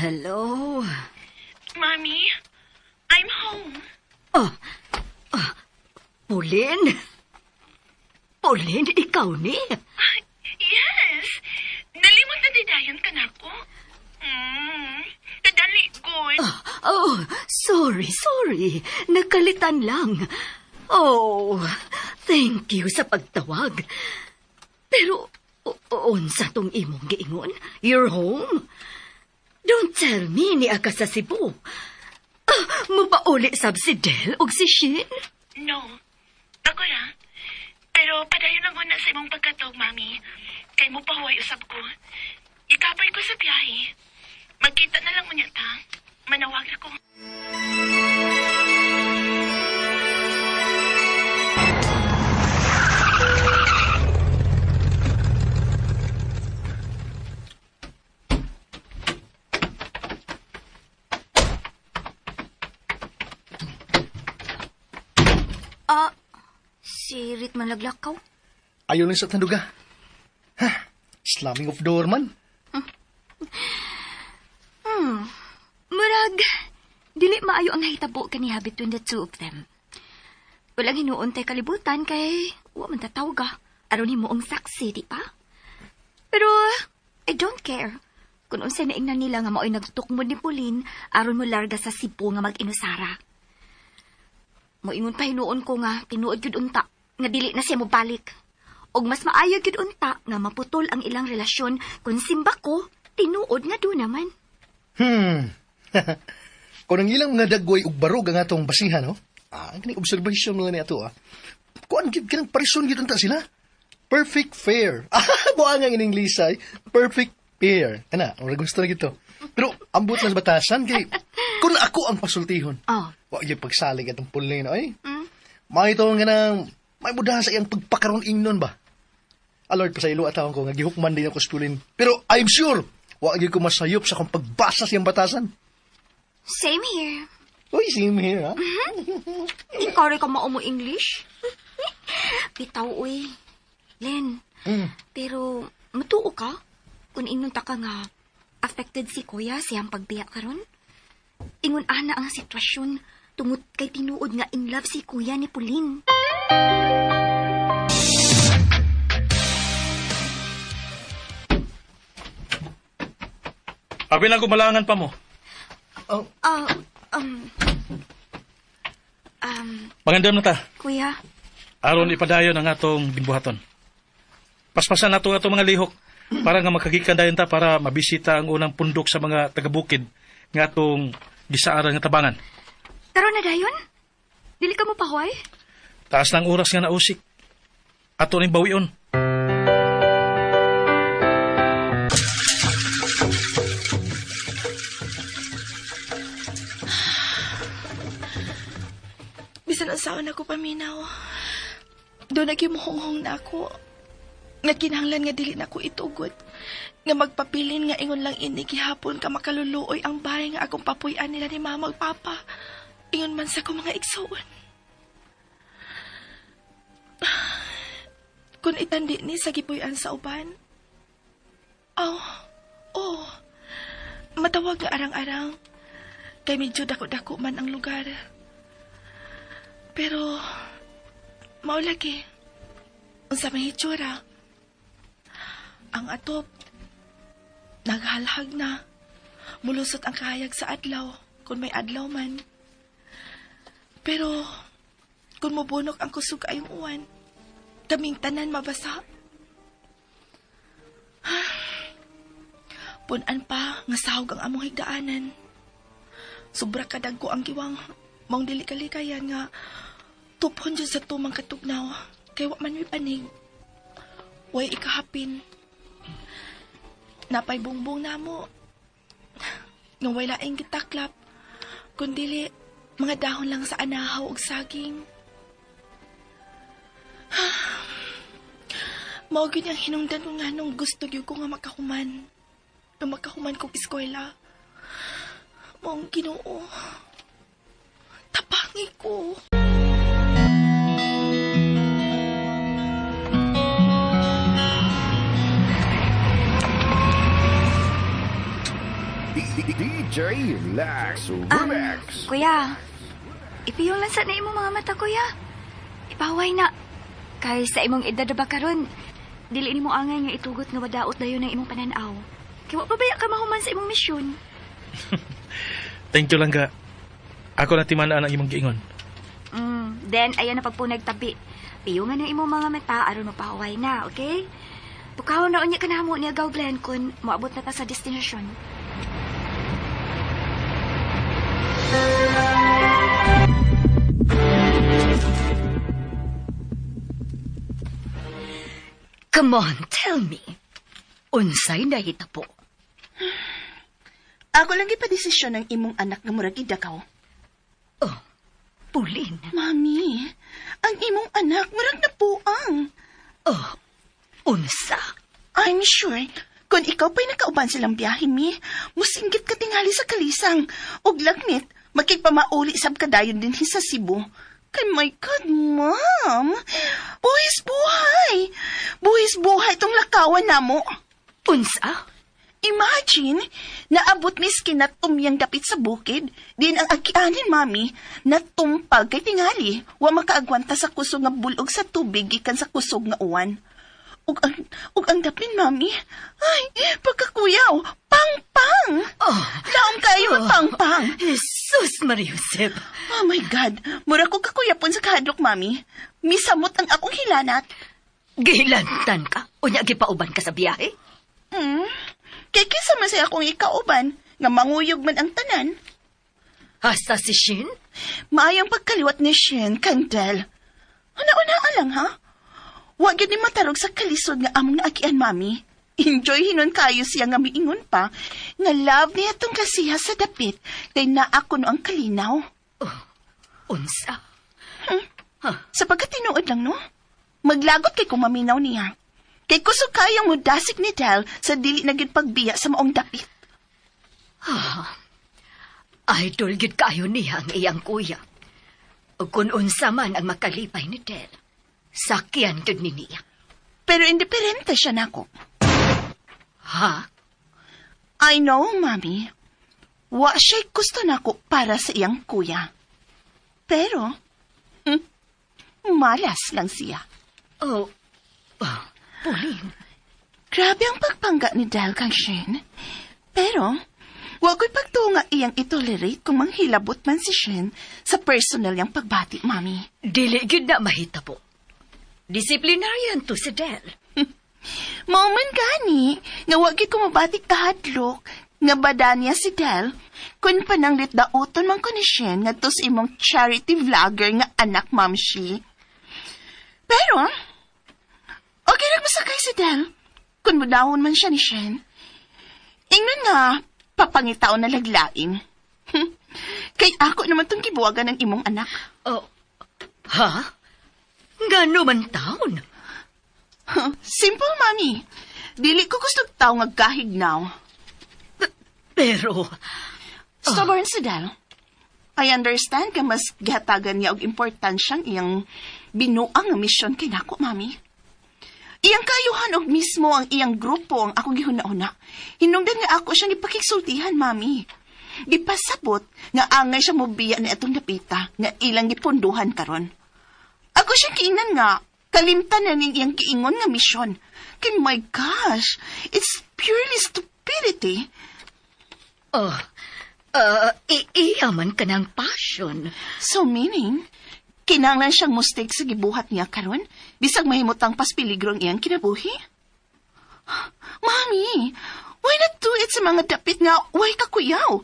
Hello? Mommy, I'm home. Pauline? Pauline, ikaw ni? Yes. Nalimot na didayon ka na ko. Kadali, good. Sorry. Nakalitan lang. Oh, thank you sa pagtawag. Pero, unsa tong imong giingon? You're home? Don't tell me ni aka sa Cebu. Mapauli sab si Del o si Shin? No. Ako lang. Pero padayon ang una sa imong pagkatog, Mami. Kay mo pahuway usab ko. Ikapay ko sa biyahe. Magkita na lang unya ta. Manawag ako. Si Rit man laglakaw. Ayaw lang sa tanduga. Slamming of door man. Murag, dili maayo ang nahitabo kaniha between the two of them. Walang hinuuntay kalibutan kay wa man tatawag ka. Aron himo ang saksi, di pa? Pero, I don't care. Kung unsa na ingnan nila nga mao'y nagtukmod ni Pauline, aron mo larga sa Cebu nga mag-inusara. Moingon pa hinuon ko nga, tinuod yun unta, nga dili na siya mo balik. Og mas maayo yun unta, nga maputol ang ilang relasyon, kung simba ko, tinuod nga doon naman. Kung ang ilang mga dagway ug barog ang atong basihan, no? Ang observation mo na ito, Kuan gid kanang parison gid unta sila. Perfect fair. Buang ang in English ay perfect pair. Ana, ora gusto na gito. Pero ambot lang sa batasan kay kun ako ang pasultihon. Wa gyud pagsalig atong pulin ay. May ito nga nang may mudahan sa iyang pagpakaron ingnon ba. Alert pa sa ilo atawon ko nga gihukman din ako sa pulin. Pero I'm sure wa gyud ko masayop sa akong pagbasa sa iyang batasan. Same here. Uy, same here, ha? Ikaw rin ka maumo English? Bitaw, uy. Len, pero matuo ka? Kung inunta ka nga, affected si Kuya siyang pagbiya karon? Ingon ana ang sitwasyon, tungod kay tinuod nga in love si Kuya ni Pauline. Abi na gumalangan pa mo. Magandam na ta. Kuya. Aron ipadayon ang atong ginbuhaton. Paspasan nato nga mga lihok para nga makagikan dayon ta para mabisita ang unang pundok sa mga taga-bukid nga atong gisaaran nga tabangan. Karon na dayon? Dili ka mo pahuay? Taas ng oras nga nausik. Ato ning bawion. Bisan asawa na ko paminaw. Doon nagimuhonghong na ako. Nga kinahanglan nga dili na ko itugot. Nga magpapilin nga ingon lang ini gihapon ka makaluluoy ang bahay nga akong papuy-an nila ni mama ug papa. Ingon man sa ko mga igsoon. Kung itandi ni sa gipuy-an sa uban. Matawag nga arang-arang. Kay medyo dako-dako man ang lugar. Pero, maulagi, unsa may hitsura. Ang atop, naghalhag na. Mulusot ang kahayag sa adlaw, kung may adlaw man. Pero, kung mabunok ang kusog ayong uwan, kaming tanan mabasa. Punan pa, nga sahog ang among higdaanan. Sobra kadagko ang giwang, maong dili kalikayan nga, tupon dyan sa tumang katugnaw, kay wa man may panig. Way ikahapin. Napay bungbong namo. Nga way laing gitaklap, kundili mga dahon lang sa anahaw ug saging. Mao gyud ang hinungdan ko nga nung gusto gyud ko nga makahuman. Nung makahuman kong eskwela. Maong Ginoo. Tapangi ko. DJ Lax Remix. Kuya, ipiyong lang sa na imong mga mata, kuya. Ipaway na. Kay sa imong edad ba karon, dili nimo angay nga itugot nga wadaot dayon ang imong pananaw. Kay wa pa baya ka mahuman sa imong misyon. Thank you lang ga. Ako na timanaan ang imong giingon. Then ayan na pagpunag tabi. Piyungan ang imong mga mata aron mapahaway na, okay? Tukawon na unya kanamo ni Agaw Glenn kun moabot na ta sa destinasyon. Come on, tell me. Unsay nahitabo? Ako lang ipadesisyon ng imong anak nga murag idakaw. Oh, Pauline. Mami, ang imong anak murag napuang. Oh, unsa? I'm sure, kung ikaw pa'y nakauban silang biyahe, mi, musinggit ka tingali sa kalisang. Og lagnit, makikpamauli sab kadayon din sa Cebu. Kay my God, Ma'am! Buhis-buhay! Buhis-buhay tong lakawan namo. Unsa? Imagine, naabot miskin na tumyang dapit sa bukid, din ang agianin, Mami, natumpag kay tingali, wa makaagwanta sa kusog nga bulog sa tubig gikan sa kusog nga uwan. ug ang dapin, mami. Ay, pagkakuyaw, pang-pang. Laom kayo, pang-pang. Jesus, Maria Josep. Oh my God, mura ko kakuyapon sa kahadlok, mami. Misamot ang akong hilanat. Gilantan ka? O niya gipauban ka sa biyahe? Kay kisa man sa akong ikauban, nga manguyog man ang tanan. Hasta si Shin? Maayang pagkaliwat ni Shin, Kandel. Una-una lang, ha? Huwag yun ni matarog sa kalisod nga among naakian, mami. Enjoy hinon kayo siya nga miingon pa, nga love niya itong kasiha sa dapit, kay na ako no ang kalinaw. Unsa? Sa pagkatinuod lang, no? Maglagot kay kung maminaw niya. Kay kusog kayang mudasik ni Del sa dili na gid pagbiya sa maong dapit. Idol gid kayo niya ang iyang kuya. O kung unsa man ang makalipay ni Del, sakyan gid ni niya. Pero indiferente siya nako. Ha? I know, mami. Wa siya'y gusto nako para sa iyang kuya. Pero, malas lang siya. Pauline. Grabe ang pagpangga ni Del kang Shin. Pero, wag ko'y pagtunga iyang itolerate kung manghilabot man si Shin sa personal niyang pagbati, mami. Dili gid na mahitabo. Disiplinaryan to si Del. Mauman gani, nga wag ko mabati kahadlok, nga bada niya si Del, kung pananglit dauton man ko ni Shin nga tos imong charity vlogger nga anak, mamshi. Pero, okay lang masakay si Del, kung mudahon man siya ni Shin. Ingnon nga, papangitaon na laglaing. Kay ako naman tong gibuwagan ng imong anak. Ha? Ngano man taon? Simple, mami. Dili ko gusto tao nga kahignaw. Pero, stubborn si Del. I understand ka mas gihatagan niya og importansyang iyang binuang nga misyon kay nako, mami. Iyang kayuhan og mismo ang iyang grupo ang ako gihuna-una. Hinungdan nga ako siyang ipakigsultihan, mami. Gipasabot nga angay siya mobiya ni atong dapita nga ilang gipunduhan karon. Ako siya kiinan nga kalimtan na ning iyang kiingon nga misyon. Kay my gosh, it's purely stupidity. Iyaman ka ng passion. So meaning, kinanglan siyang mistake sa gibuhat niya karon bisag mahimutang paspiligro ang iyang kinabuhi? Mami, why not do it sa mga dapit nga way kakuyaw?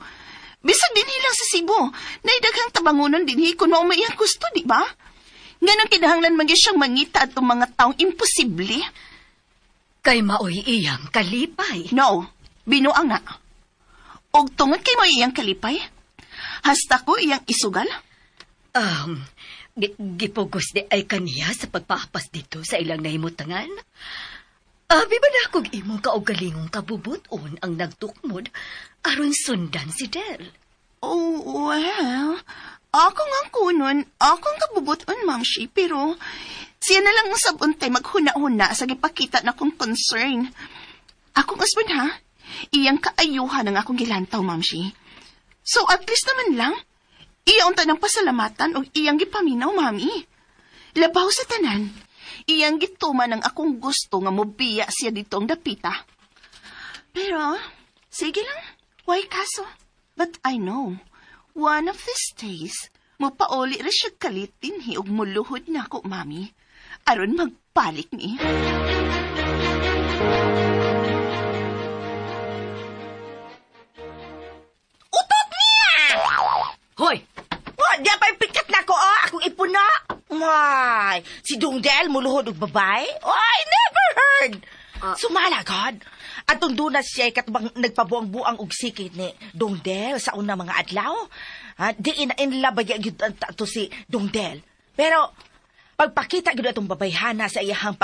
Bisag din hilang sa Cebu, naidaghang tabangunan din kung mao may iyang gusto, di ba? Ganang kinahanglan man gyud siyang mangita at mga taong imposible. Kay maoy iyang kalipay. No, binuang na. Og tungod kay mo iyang kalipay, hasta ko iyang isugal. Gipugos di ay kaniya sa pagpapas dito sa ilang nahimutangan. Abi ba na kung imong kaugalingong kabubuton ang nagtukmod aron sundan si Del? Oh, well, ako nga kunon, akong kabubuton, mamshi, pero siya na lang ang sabuntay maghuna-huna sa gipakita na kong concern. Akong husband, ha? Iyang kaayuhan ang akong gilantaw, mamshi. So at least naman lang, iyang tanang pasalamatan o iyang gipaminaw, mami. Labaw sa tanan, iyang gituman ang akong gusto nga mobiya siya dito ang dapita. Pero, sige lang, why kaso? But I know, one of these days, mapauli rin siya kalitin hi og muluhod na ako, mami. Aron magpalik ni. Hoy! Oh, di pa pikat na ko, akong ipuna. Why? Si Dongdel muluhod og babay? Oh, I never heard. Sumala, God. Atong dunas siya katubang nagpabuang-buang og sikit ni Dongdel sa una mga adlaw. Di inlabay gyud to si Dongdel. Pero pagpakita gyud atong babayhana sa iyahang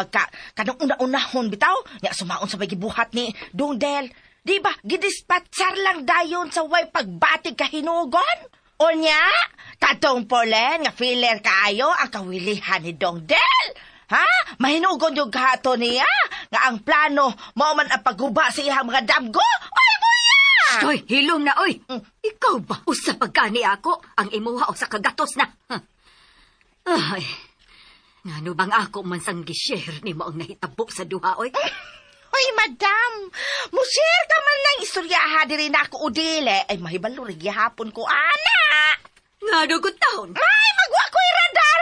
kanang una-unahon bitaw, nya sumaon sa gibuhat ni Dongdel. Di ba gidispatsar lang dayon sa way pagbatig kahinugon? Unya, katong polen nga filler kaayo ang kawilihan ni Dongdel. Ha? Mahinugon yung gato niya nga ang plano mo man ang pagguba sa iyang mga damgo. Ay, buya! Stoy, hilom na, oy! Ikaw ba? Usa pagkani ako ang imuha o sa kagatos na. Ay, Ngano bang ako man sang gi-share ni mo ang nahitabo sa duha, oy? Hoy, madam, mushare ka man ng istoryaha diri na ako udile. Ay, mahibalo rin gihapon ko, ana. Ngano ko taon? Ay, magwa ko'y radar.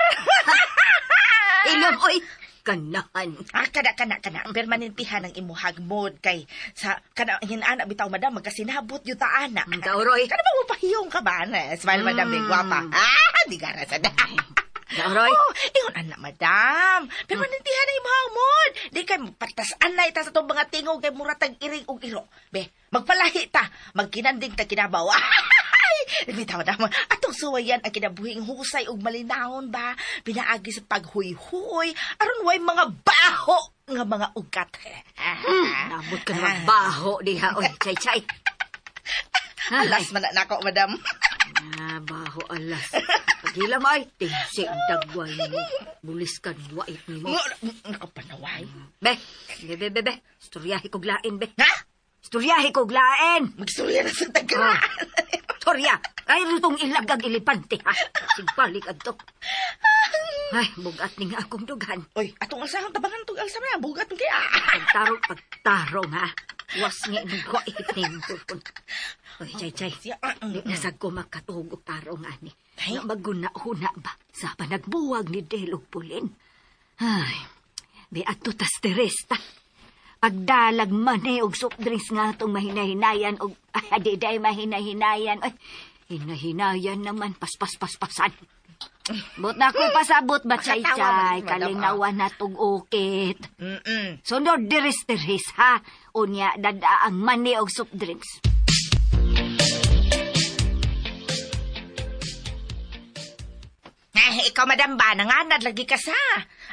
Ilom, oy, kanahan. Kana. Permanentihan ang imuhag mod kay sa kana hinana bitaw madam magkasinabot yung taana. Kauroy. Kana ba mo pahiyong ka ba na? Smile madam di gwapa. Di gara sa da. Kauroy. Oh, ingon anak madam. Permanentihan ang imuhag mod. Di kay patas-an na ita sa itong mga tingog kay muratag iring og iro. Be, magpalahi ta. Magkinanding ta kinabaw. Bitaw madam, atong suwayan ang kinabuhing husay og malinahon ba? Pinaagi sa paghuy-huy. Aron way mga baho nga mga ugat. Nabot ka na magbaho diha, oy, chay-chay. Alas man na ako, madam. Baho alas. Pagila mo ay, tinsik dagway mo. Bulis ka wait ni mo. Nakapanaway. Be. Storyahe kog lain, be. Ha? Storyahe kog lain. Magstorya na sa tagaan. Storya. Ay, rutong ilagag ilipante, ha? Sigbalik adto. Ay, bugat ni nga akong dugan. Oy, atong asahang tabangan itong alsa na. Bugat mo kaya. Pagtarong, ha? Was nga nung wait ni mo. Oy, chay-chay. Nasag ko makatugog tarong, ani. Nga maguna-una ba sa panagbuwag ni Delog Pulin? Ay, be ato tas teresta. Pagdalag man og soft drinks nga itong mahinahinayan og adiday mahinahinayan. Ay, hinahinayan naman paspas-paspasan. But na ko pasabot ba, chay-chay? Kalinawan na tong ukit. Sunod diris-diris, ha? Unya, dadaang mani og soft drinks. Ikaw, madam ba? Nanganad lagi ka sa.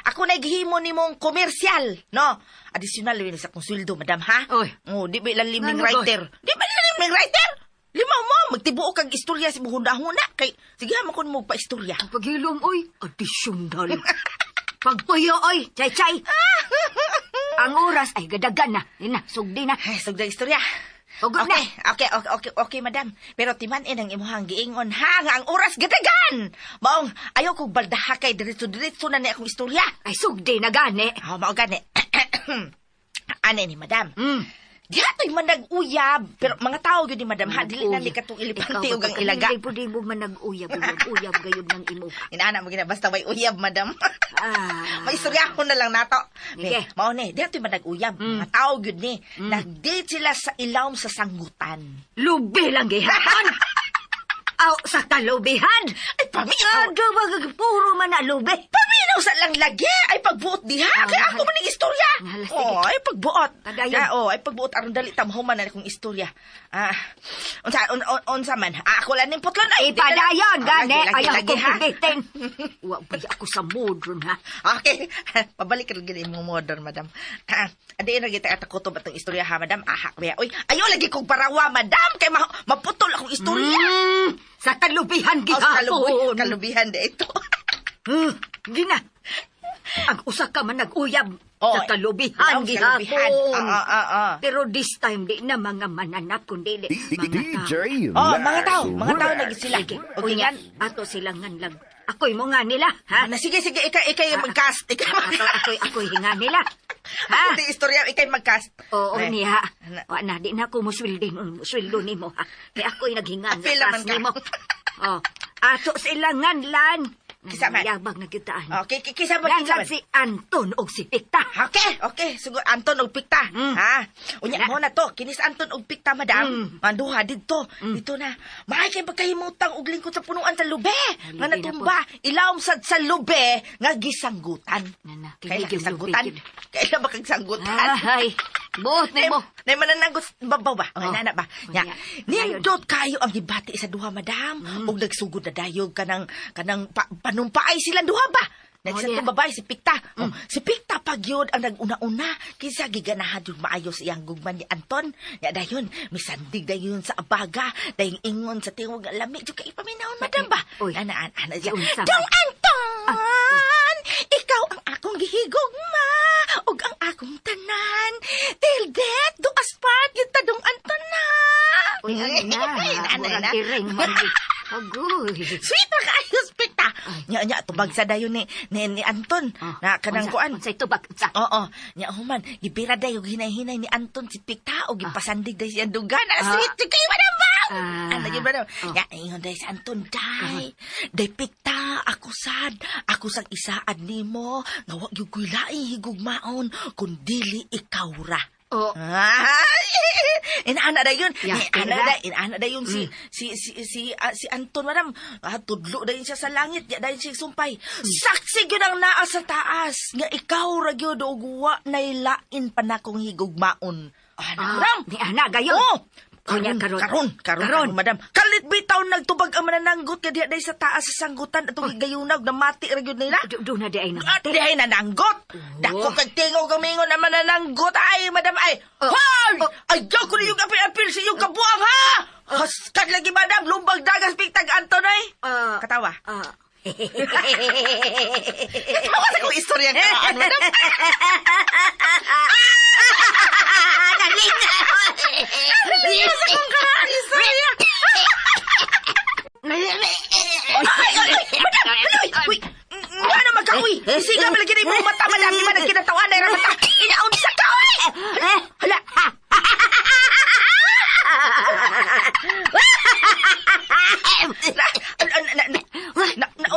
Ako naghihimo ni mong komersyal, no? Additional yun sa kong sweldo, madam, ha? Oy. Oh, di ba ilang liming writer? Di ba ilang liming writer? Limaw mo, magtibuo kang istorya sa muhunda-hunda. Kay, sige ha, makon mo pa istorya. Paghilom, oy, additional. Pagpuyo, oy, chay-chay. Ang oras ay gadagan na. Ina, sugdi na. Ay, sugdi istorya. Okay, madam. Pero timan ang imuhang giingon, ha? Nga ang oras gadagan. Maong, ayaw kong baldaha kay diretso-diretso na niya akong istorya. Ay, sugdi na gani. Mao gani. Ane ni madam. Di ato'y manag-uyab. Pero mga tao yun ni madam, ha? Dili na ni katong ilipante o gang ilaga. Hindi mo manag-uyab. Uyab gayod ng imo. Inaana mo gina, basta may uyab, madam. May istorya ko na lang nato. Okay. Mao ni, di ato'y manag-uyab. Mga tao yun ni. Nag-date sila sa ilawom sa sanggutan. Lubi lang gihapan. Aw, sa kalubihan. Ay, paminaw. Puro man na lubi. Paminaw sa lang lagi. Ay, pagbuot diha. Kaya ako man ng istorya. Ay, pagbuot. Ay, pagbuot. Aron dali tamhuman na akong istorya. Unsa man. Ako lang ng putlon. Ay, padayon, gani. Ayaw kong kubitin. Wabay ako sa modern, ha? Okay. Pabalik ka lagi mong modern, madam. Adi na kita katakutob atong istorya, ha, madam? Kaya, uy, ayaw lagi kong parawa, madam. Kaya maputol akong istorya. Sa kalubihan gihapon. Kalubihan na ito. Gina. Ang usa ka man nag-uyab sa kalubihan gihapon. Pero this time di na mga mananap kundi DJ mga tao lagi sila. Okay yan, ato silangan lang. Ako'y mo nga nila, ha? Sige, ikay mag-cast. Ako'y hinga nila. Ha? Hindi istorya, ikay mag-cast. Oo, niya. Na, di na ako muswildo ni mo, ha? Kaya ako'y naghinga sa cast ni mo. Ato silangan lan. Kisaman. Yabang nagitaan. Okay, kisaman. Si Anton o si Pikta. Okay. Sugo, Anton o Pikta. Ha? Unya mo na to. Kinis Anton o Pikta, madam. Manduha, dito. Dito na. Maay kayo pagkahimutang og lingkod sa punuan sa lube. Nga natumba. Ilawom sa lube. Nga gisanggutan. Kailan gisanggutan? Kailan ba kagsanggutan? Ay, buot na mo. Nay mananagos babaw ba? Nana ba? Nya. Nindot kayo ang gibati sa duha, madam. Og nagsugod na dayog kanang panumpaay silang duha ba? Nagsatong babae si Pikta. Si Pikta pag yun ang nag-una-una. Kisa giganahan yung maayos iyang gugman ni Anton. Ya dayon, misandig dayon sa abaga. Dayong ingon sa tingog ng lamig. Yung kaipaminahon, madam ba? Ana siya. Dong Anton! Ikaw ang akong gihigugma. Og ang akong tanan. Till death, do as part yung tadong Anton na. Uy, ana na. Murang iring, mandi. Agoy. Sweet na kaayos, Pikta. Nya tubag sa dayon ni Anton. Na kanang kuan. Unsay tubag unsa? Oo. Nya human, gibira dayo hinay-hinay ni Anton si Pikta o gipasandig day siya dugan. Sweet kay madam ba? Ano yun madam? Nya ingon day si Anton day. Day Pikta, ako sad isaad nimo nga wa gyud koy laing higugmaon kun dili ikaw ra. Oh. Inaana da yun. Yeah, Inaana da yun si Anton, madam. Tudlo da yun siya sa langit. Ya da yun siya sumpay. Saksi yun ang naa sa taas. Nga ikaw ra gyud og wa nailain pa na kong higugmaon. Madam. Ni ana gayon. Oh. Kunya Karon, madam. Kalit bitaw nagtubag ang manananggot nga diha day sa taas sa sanggutan atong gayunag na mati ra gyud nila. Do na di ay na. Di ay nananggot. Dako kag tingog gamingon na manananggot ay madam ay. Hoy! Ayaw ko yung apil-apil sa iyong kabuang ha! Haskat lagi madam, lumbag dagas piktag Anton ay. Katawa. Katawa sa kong istorya ka ano madam. Nalingaw sa kong istorya. Uy! Ano magka-uy? Isiga mo lagi na yung mata, madam. Di ba nagkinatawa na yung mata? Inaon sa ka, uy! Hala!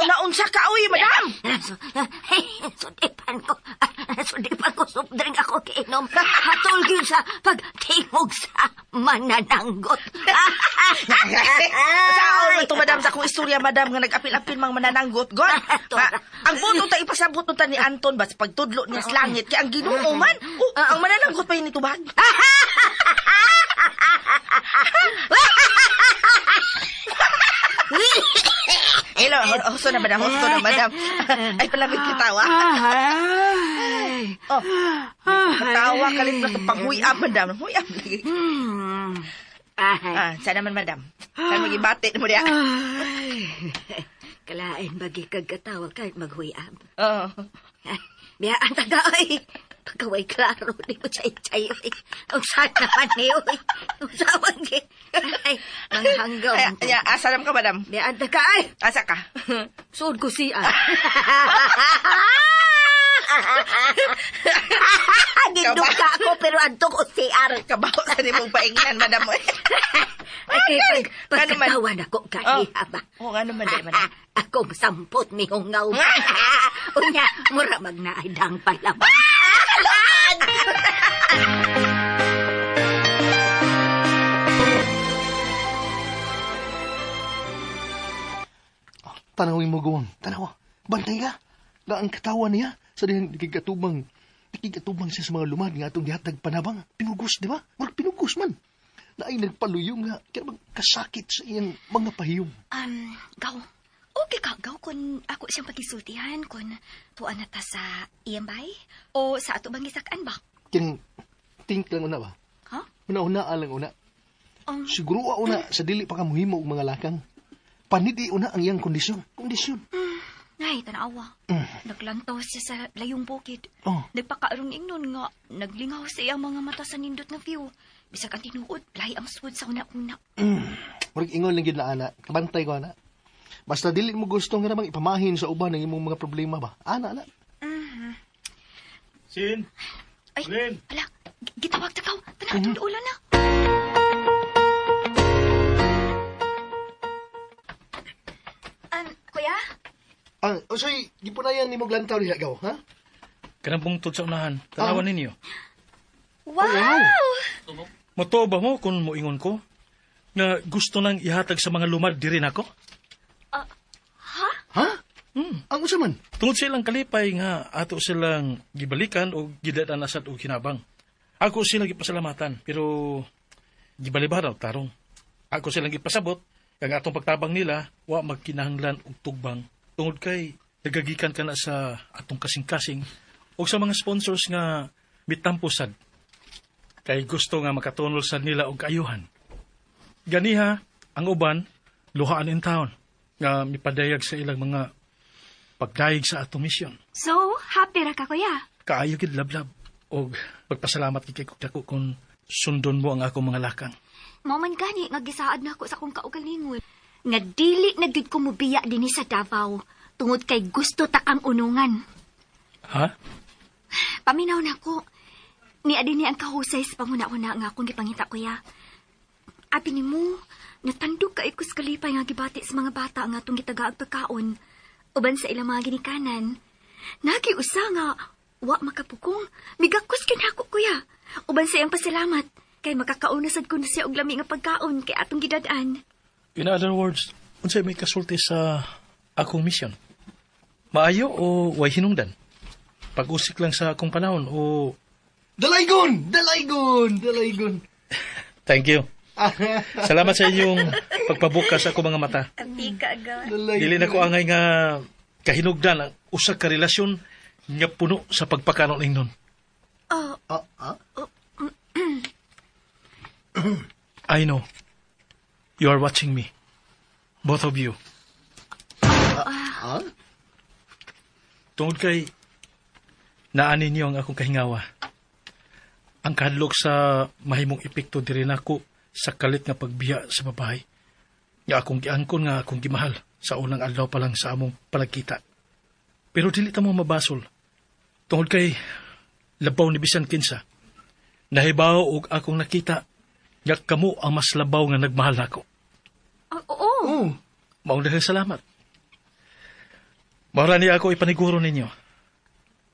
Naunsa ka, uy, madam! Sudipan ko soft drink ako kainom. Hatol yun sa pagtingog sa manananggot. Saan mo ito, madam, sa akong istorya, madam, nga nag-apil-apil mang manananggot, God? Ang buto ta ipasabot ta ni Anton ba sa pagtudlo niya sa langit, kaya ang Ginoo man, ang manananggot pa yun ito bag. Hello, husto na, madam. Ay, palapit kitawa. Katawa kalit na itong panghuyab, madam. Huyab lagi. Saan naman, madam? Saan mag-ibati mo niya? Kalain bagi kagkatawa kahit maghuyab. Oo. Biya ang taga, oy. Pagkaway klaro, di ko chay-chay, oy. Ang saan naman ni, oy. Ang sawag, eh. Ay, manghanggaw. Asa naman ka, madam? Biya ang taga, ay. Asa ka? Suod ko siya. Ginduka ako, pero anto ko siya. Kabaho sa ni mong paingnan, madam. Ay, pagkatawan ako kaniha ba? Oo, nga naman, madam. Ako sampot ni Hungaw. Unya, mura magnaidang palaban. Tanawin mo gawang. Tanawa. Bantay ka. Na ang katawan niya sa dihang nakikatubang siya sa mga lumad nga atong gihatag panabang. Pinugos, di ba? Murag pinugos man. Na ay nagpaluyong nga. Kaya bang kasakit sa iyang mga pahiyong. Gaw. Okay ka, gaw, kung ako siyang pagisultihan, kung tuan na ta sa iyang bay? O sa ato bang isakaan ba? Kaya think lang una ba? Ha? Una lang una. Siguro una sa dili pa ka muhimo og mga lakang. Panidi una ang iyang kondisyon. Ngay, tanawa. Naglantaw siya sa layong bukid. Nagpakaarong ingnon nga, naglingaw sa iyang mga mata sa nindot na view. Bisag ang tinuod, lahi ang sud sa una-una. Murag ingon lang yun na, ana. Kabantay ko, ana. Basta dili mo gusto nga namang ipamahin sa uban ng imong mga problema ba? Ana. Sin? Ay, ala, gitawag-takaw. Tanatong ulo na. Kuya? Usoy, gipunayan ni mo glantaw niya, gaw, ha? Kanang bungtod sa unahan. Tanawan ninyo. Wow! Moto ba mo kung moingon ko? Na gusto nang ihatag sa mga lumad diri nako? Ha? Ang usa man? Tungod silang kalipay nga ato silang gibalikan o gidatan asat o kinabang. Ako silang gipasalamatan, pero gibaliba raw tarong. Ako silang gipasabot, kag atong pagtabang nila, wa magkinahanglan og tugbang. Tungod kay nagagikan ka na sa atong kasing-kasing o sa mga sponsors nga mitamposad. Kay gusto nga makatunol sa nila og kaayuhan. Ganiha, ang uban, luhaan in town nga mipadayag sa ilang mga pagdayeg sa atong misyon. So, happy ra ka, kuya? Kaayo gid lablab. Og pagpasalamat kay dako kung sundon mo ang akong mga lakang. Maman gani, nga gisaad na ako sa akong kaugalingon. Nga dili na gid ko mubiya dinhi sa Davao. Tungod kay gusto ta kang unungan. Ha? Paminaw na ko. Ni adin ni ang kahusay sa panguna-una nga akong gipangita, kuya. Abi ni mo, natandog ka ikus kalipay nga gibati sa mga bata nga atong gitagaag pagkaon. Uban sa ilang mga ginikanan. Nagiusa nga, wa makapukong. Migakos kinako, kuya. Uban sa iyang pasalamat. Kay makakaunasad ko na siya og lami nga pagkaon kay atong gidadaan. In other words, unsay may kasulti sa akong mission? Maayo o way hinungdan? Pag-usik lang sa akong panahon o... Dalaygon! Dalaygon! Thank you. Salamat sa inyong pagpabukas sa akong mga mata. Abi ka agad. Dili na ko angay nga kahinugdan ang usa ka relasyon nga puno sa pagpakanon ingnon. I know. You are watching me. Both of you. Tungod kay naanin niyo ang akong kahingawa. Ang kahadlok sa mahimong epekto diri nako sa kalit nga pagbiya sa babae. Nga akong giangkon nga akong gimahal sa unang adlaw pa lang sa among panagkita. Pero dili ta mo mabasol. Tungod kay labaw ni bisan kinsa. Nahibaw og akong nakita nga kamo ang mas labaw nga nagmahal nako. Oo. Maong dahil salamat. Maura niya ako ipaniguro ninyo.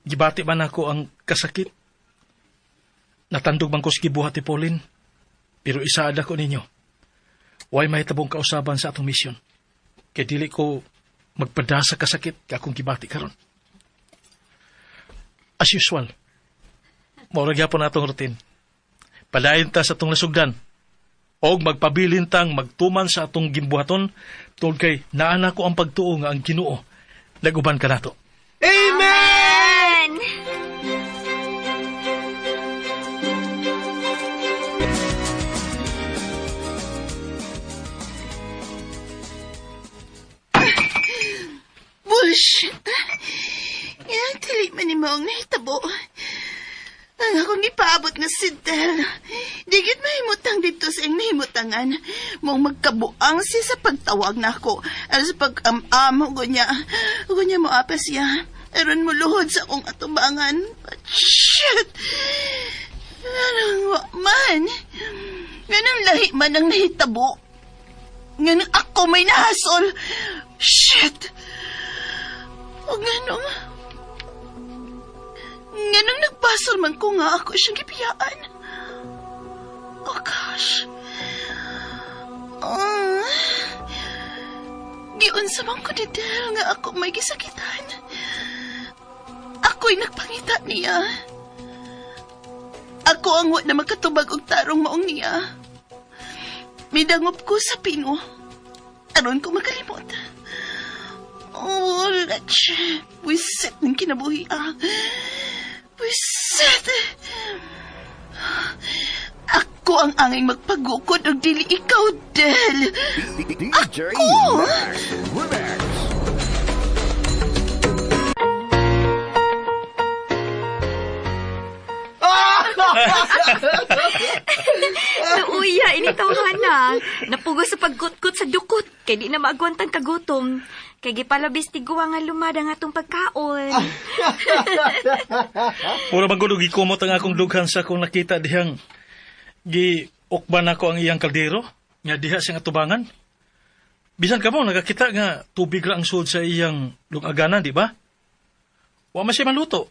Gibati man ako ang kasakit. Natandog man ko sa gibuhat ni Pauline. Pero isaad ako ninyo. Way may tabong kausaban sa atong misyon. Kaya dili ko magpadasa kasakit kaya akong gibati karon. As usual, maura gyapon atong routine. Padayon ta sa atong nasugdan. Og magpabilin tang magtuman sa atong gimbuhaton tungod kay naana ko ang pagtuo nga ang Ginoo naguban ka nato. Amen! Bullshit. Yan, tili man ni mo ang nahitabo. Ang akong ipaabot nga si Del. Digit mahimutang dito sa iyang nahimutangan. Mong magkabuang siya sa pagtawag na ako. Ano sa pag-am-am, gunya mo apa siya. Aron mo luhod sa akong atubangan. But shit! Ganang man. Ganang lahi man ang nahitabo. Ganang ako may nahasol. Shit! O ganang nagbasol man ko nga ako siyang gipiyaan. Oh gosh. Giunsa man ko ni Del nga ako may gisakitan. Ako'y nagpangita niya. Ako ang wa na makatubag og tarong maong niya. Midangop ko sa pino. Aron ko makalimot. Oh, leche. Wisit ng kinabuhi Wisit. Ako ang angay magpagukod og dili ikaw, Del. DJ Max Remix. Uya, ini tawhana. Napugo sa paggutkot sa dukot. Kay di na maagwantang kagutom. Kay gipalabis ti guwa nga lumada nga atong pagkaon. Pura magulog gikumot ang akong dughan sa akong nakita dihang giukban ako ang iyang kaldero nga diha siyang atubangan. Bisan ka mo nakakita nga tubig ra ang sud sa iyang lungaganan, di ba? Wa man siya maluto.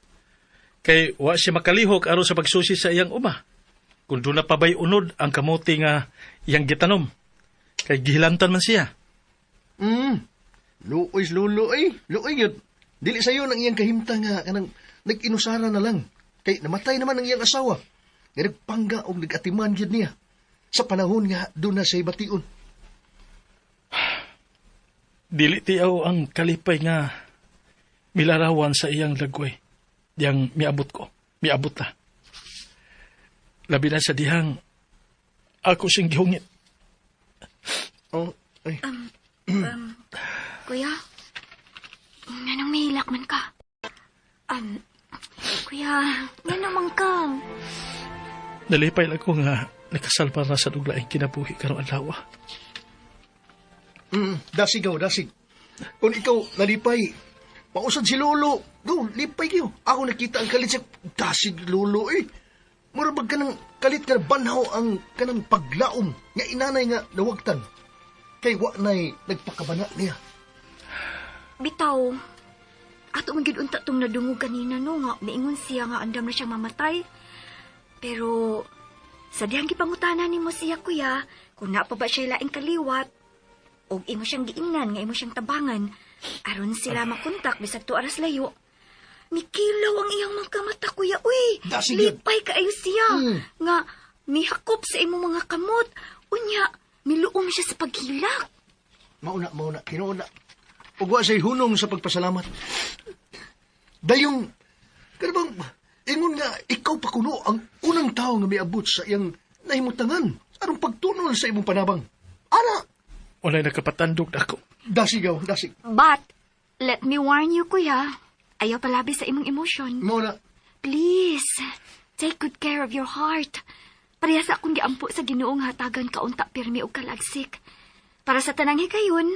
Kay wa siya makalihok aron sa pagsusi sa iyang uma. Kung doon na pabay unod ang kamote nga iyang gitanom. Kay gihilantan man siya. Luoy, luoy yun. Dili sa'yo nang iyang kahimta nga kanang nag-inusara na lang. Kay namatay naman ang iyang asawa. Nga nagpangga o nag-atiman yun niya. Sa panahon nga doon na siya'y bation. Dili tiyaw ang kalipay nga milarawan sa iyang lagway. Diyang miabot ko. Miabot ta. Labi na sa dihang ako siyang gihungit. Oh, ay. Kuya, nanang mahilak man ka. Kuya, nanang man ka. Nalipay lang ko nga nakasal para sa duglaing kinabuhi karong adlaw. Dasig. Kung ikaw nalipay, mausad si Lolo. Go, lipay kayo. Ako nakita ang kalit sa dasig Lolo eh. Murabag ka ng kalit ka na banhaw ang kanang paglaom nga inanay nga nawagtan. Kay wa na'y nagpakabana niya. Bitaw, ato man gid unta tong nadungog kanina no nga niingon siya nga andam na siyang mamatay. Pero sa dihang gipangutana nimo siya kuya, kung na pa ba siya laing kaliwat o imo siyang giingnan nga imo siyang tabangan aron sila makontak bisag to aras layo. Mikilaw ang iyang mga mata kuya uy. Lipay kaayo siya nga mihakop sa imo mga kamot. Unya, miluom siya sa paghilak. Mauna, kinuuna. Ugwa siya'y hunong sa pagpasalamat. Dayong, kanabang, ingon nga, ikaw pa kuno ang unang tao nga may abot sa iyang nahimutangan. Arong pagtunol sa imong panabang. Ana! Wala'y nakapatandog na ako. Dasigaw, dasig. But, let me warn you, kuya. Ayaw palabi sa imong emosyon. Mauna. Please, take good care of your heart. Parehas akong giampo sa Ginoong hatagan kaunta pirmi og kalagsik. Para sa tanang higayon,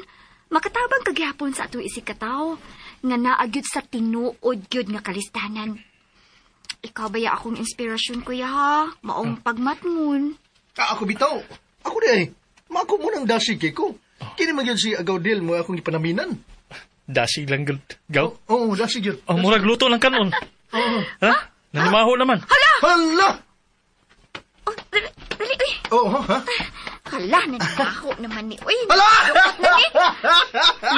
makatabang kagyapon sa atong isig kataw, nga naagyod sa tinuod gyud nga kalistanan. Ikaw baya akong inspirasyon, kuya ha? Maong pagmatngon. Ako bitaw. Ako di ay. Mako mo ng dasig kay ko. Kini magyod si Agaudil mo akong ipanaminan. Dasig lang, gaw? Oo, dasig yun. Oh, murag luto lang kanon. Ha? Nanimaho naman. Hala! Oh, dali, uy. Oo, ha? Hala, nanimaho naman ni. Uy, hala!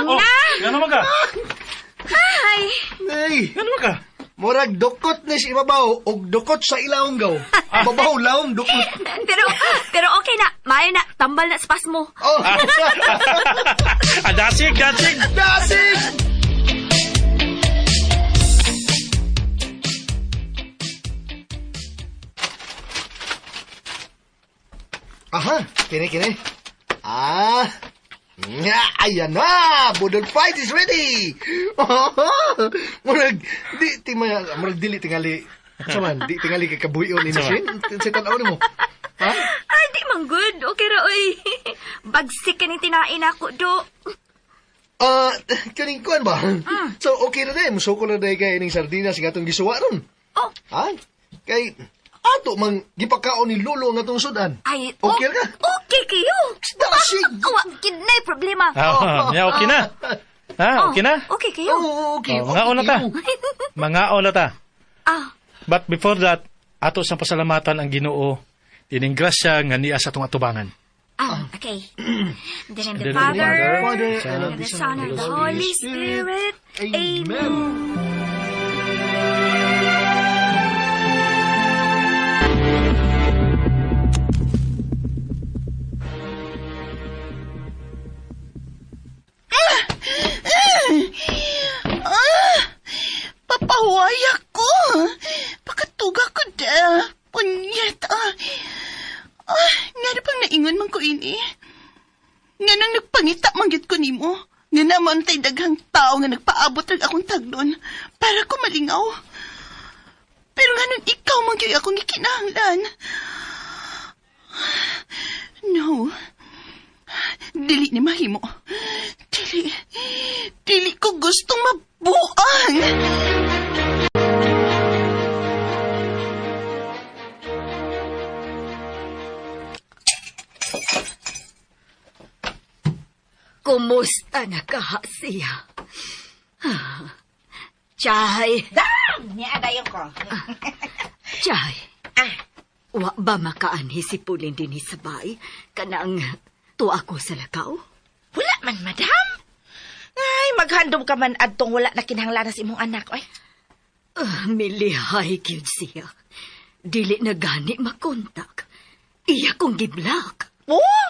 Oh, gano'n ka? Hi! Nay! Gano'n ka? Murag dukot ni si Ibabaw o dukot sa ilawong gaw. Babaw, lawong, dukot. Pero okay na. Maya na. Tambal na spas mo. Oh. Dasig! Dasig! Aha, kini. Nga, ayan na! Budol fight is ready! Murag, dili tingali. Saman, di tingali kakabuhion ni Miss Win. Sa tanaw mo. Ha? Ay, di man good. Okay ra, uy. Bagsik ka ning tinain ako, do. Kaning kuan ba? So, okay na din. Musuko na din kay ining sardinas nga itong gisuwa ron. Oh. Ha? Kay, ato mang gipakaon ni Lolo nga itong sudan. Ay, okay ka? Okay kayo. Dasig! Kinay problema. Okay na. Ha, okay na? Okay kayo. Okay. Mga ola ta. But before that, ato sa pasalamatan ang Ginoo, dining grasya nga niya sa itong atubangan. Okay. Then in the Father, and the Son, and the Holy Spirit. Amen. Papahuay ako. Pakatuga ko da. Punyet. Nga pang naingon man ko ini. Nga nang nagpangita manggit ko nimo. Nga naman tay daghang tao nga nagpaabot ng akong tagnon para ko malingaw. Pero nga nang ikaw manggit akong ikinahanglan. No. Dili ni mahimo. Dili ko gustong mabuang. Kumusta na ka, siya? Chay. Dam! Niya adayon ko. Chay. Wa ba makaanhi si Pulin din sa bay? Kanang tuwa ko sa lakaw? Wala man, madam. Ay, maghandom ka man adtong wala na kinahanglan sa imong anak, oy. Milihay gyud siya. Dili na gani makontak. Iya kong giblak. Oh,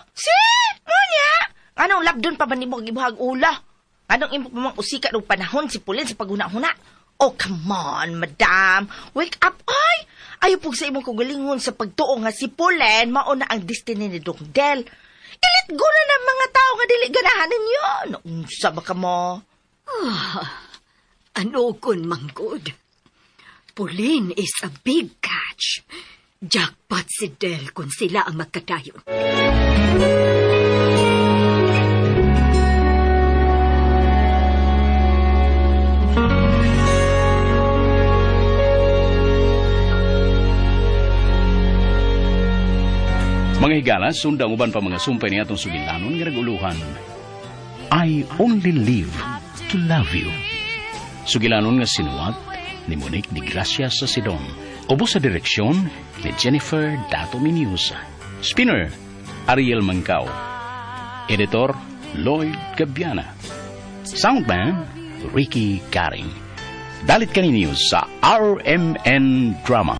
Ngonya! Anong labdon pa ba ni mo gibuhag ula? Anong imo pa mang usika ng panahon si Pulin sa paghuna-huna? Oh, come on, madam. Wake up, oy! Ayaw po sa imong kugalingon sa pagtuo nga si Pulin mauna ang destiny ni Dong Del. Ilit go na ng mga tao nga dili ganahan ninyo. Naunsa ba ka mo? Ano kun manggod? Pulin is a big catch. Jackpot si Del kung sila ang magkadayon. Mga higala, sundang uban pa mga sumpay ni atong sugilanon nga naguluhan. I only live to love you. Sugilanon nga sinuwat ni Monique Di Gracia sa Sidon. Ubos sa direksyon ni Jennifer Dato Miniusa. Spinner, Ariel Mancao. Editor, Lloyd Gabiana. Soundman, Ricky Caring. Dalit kani news sa RMN Drama.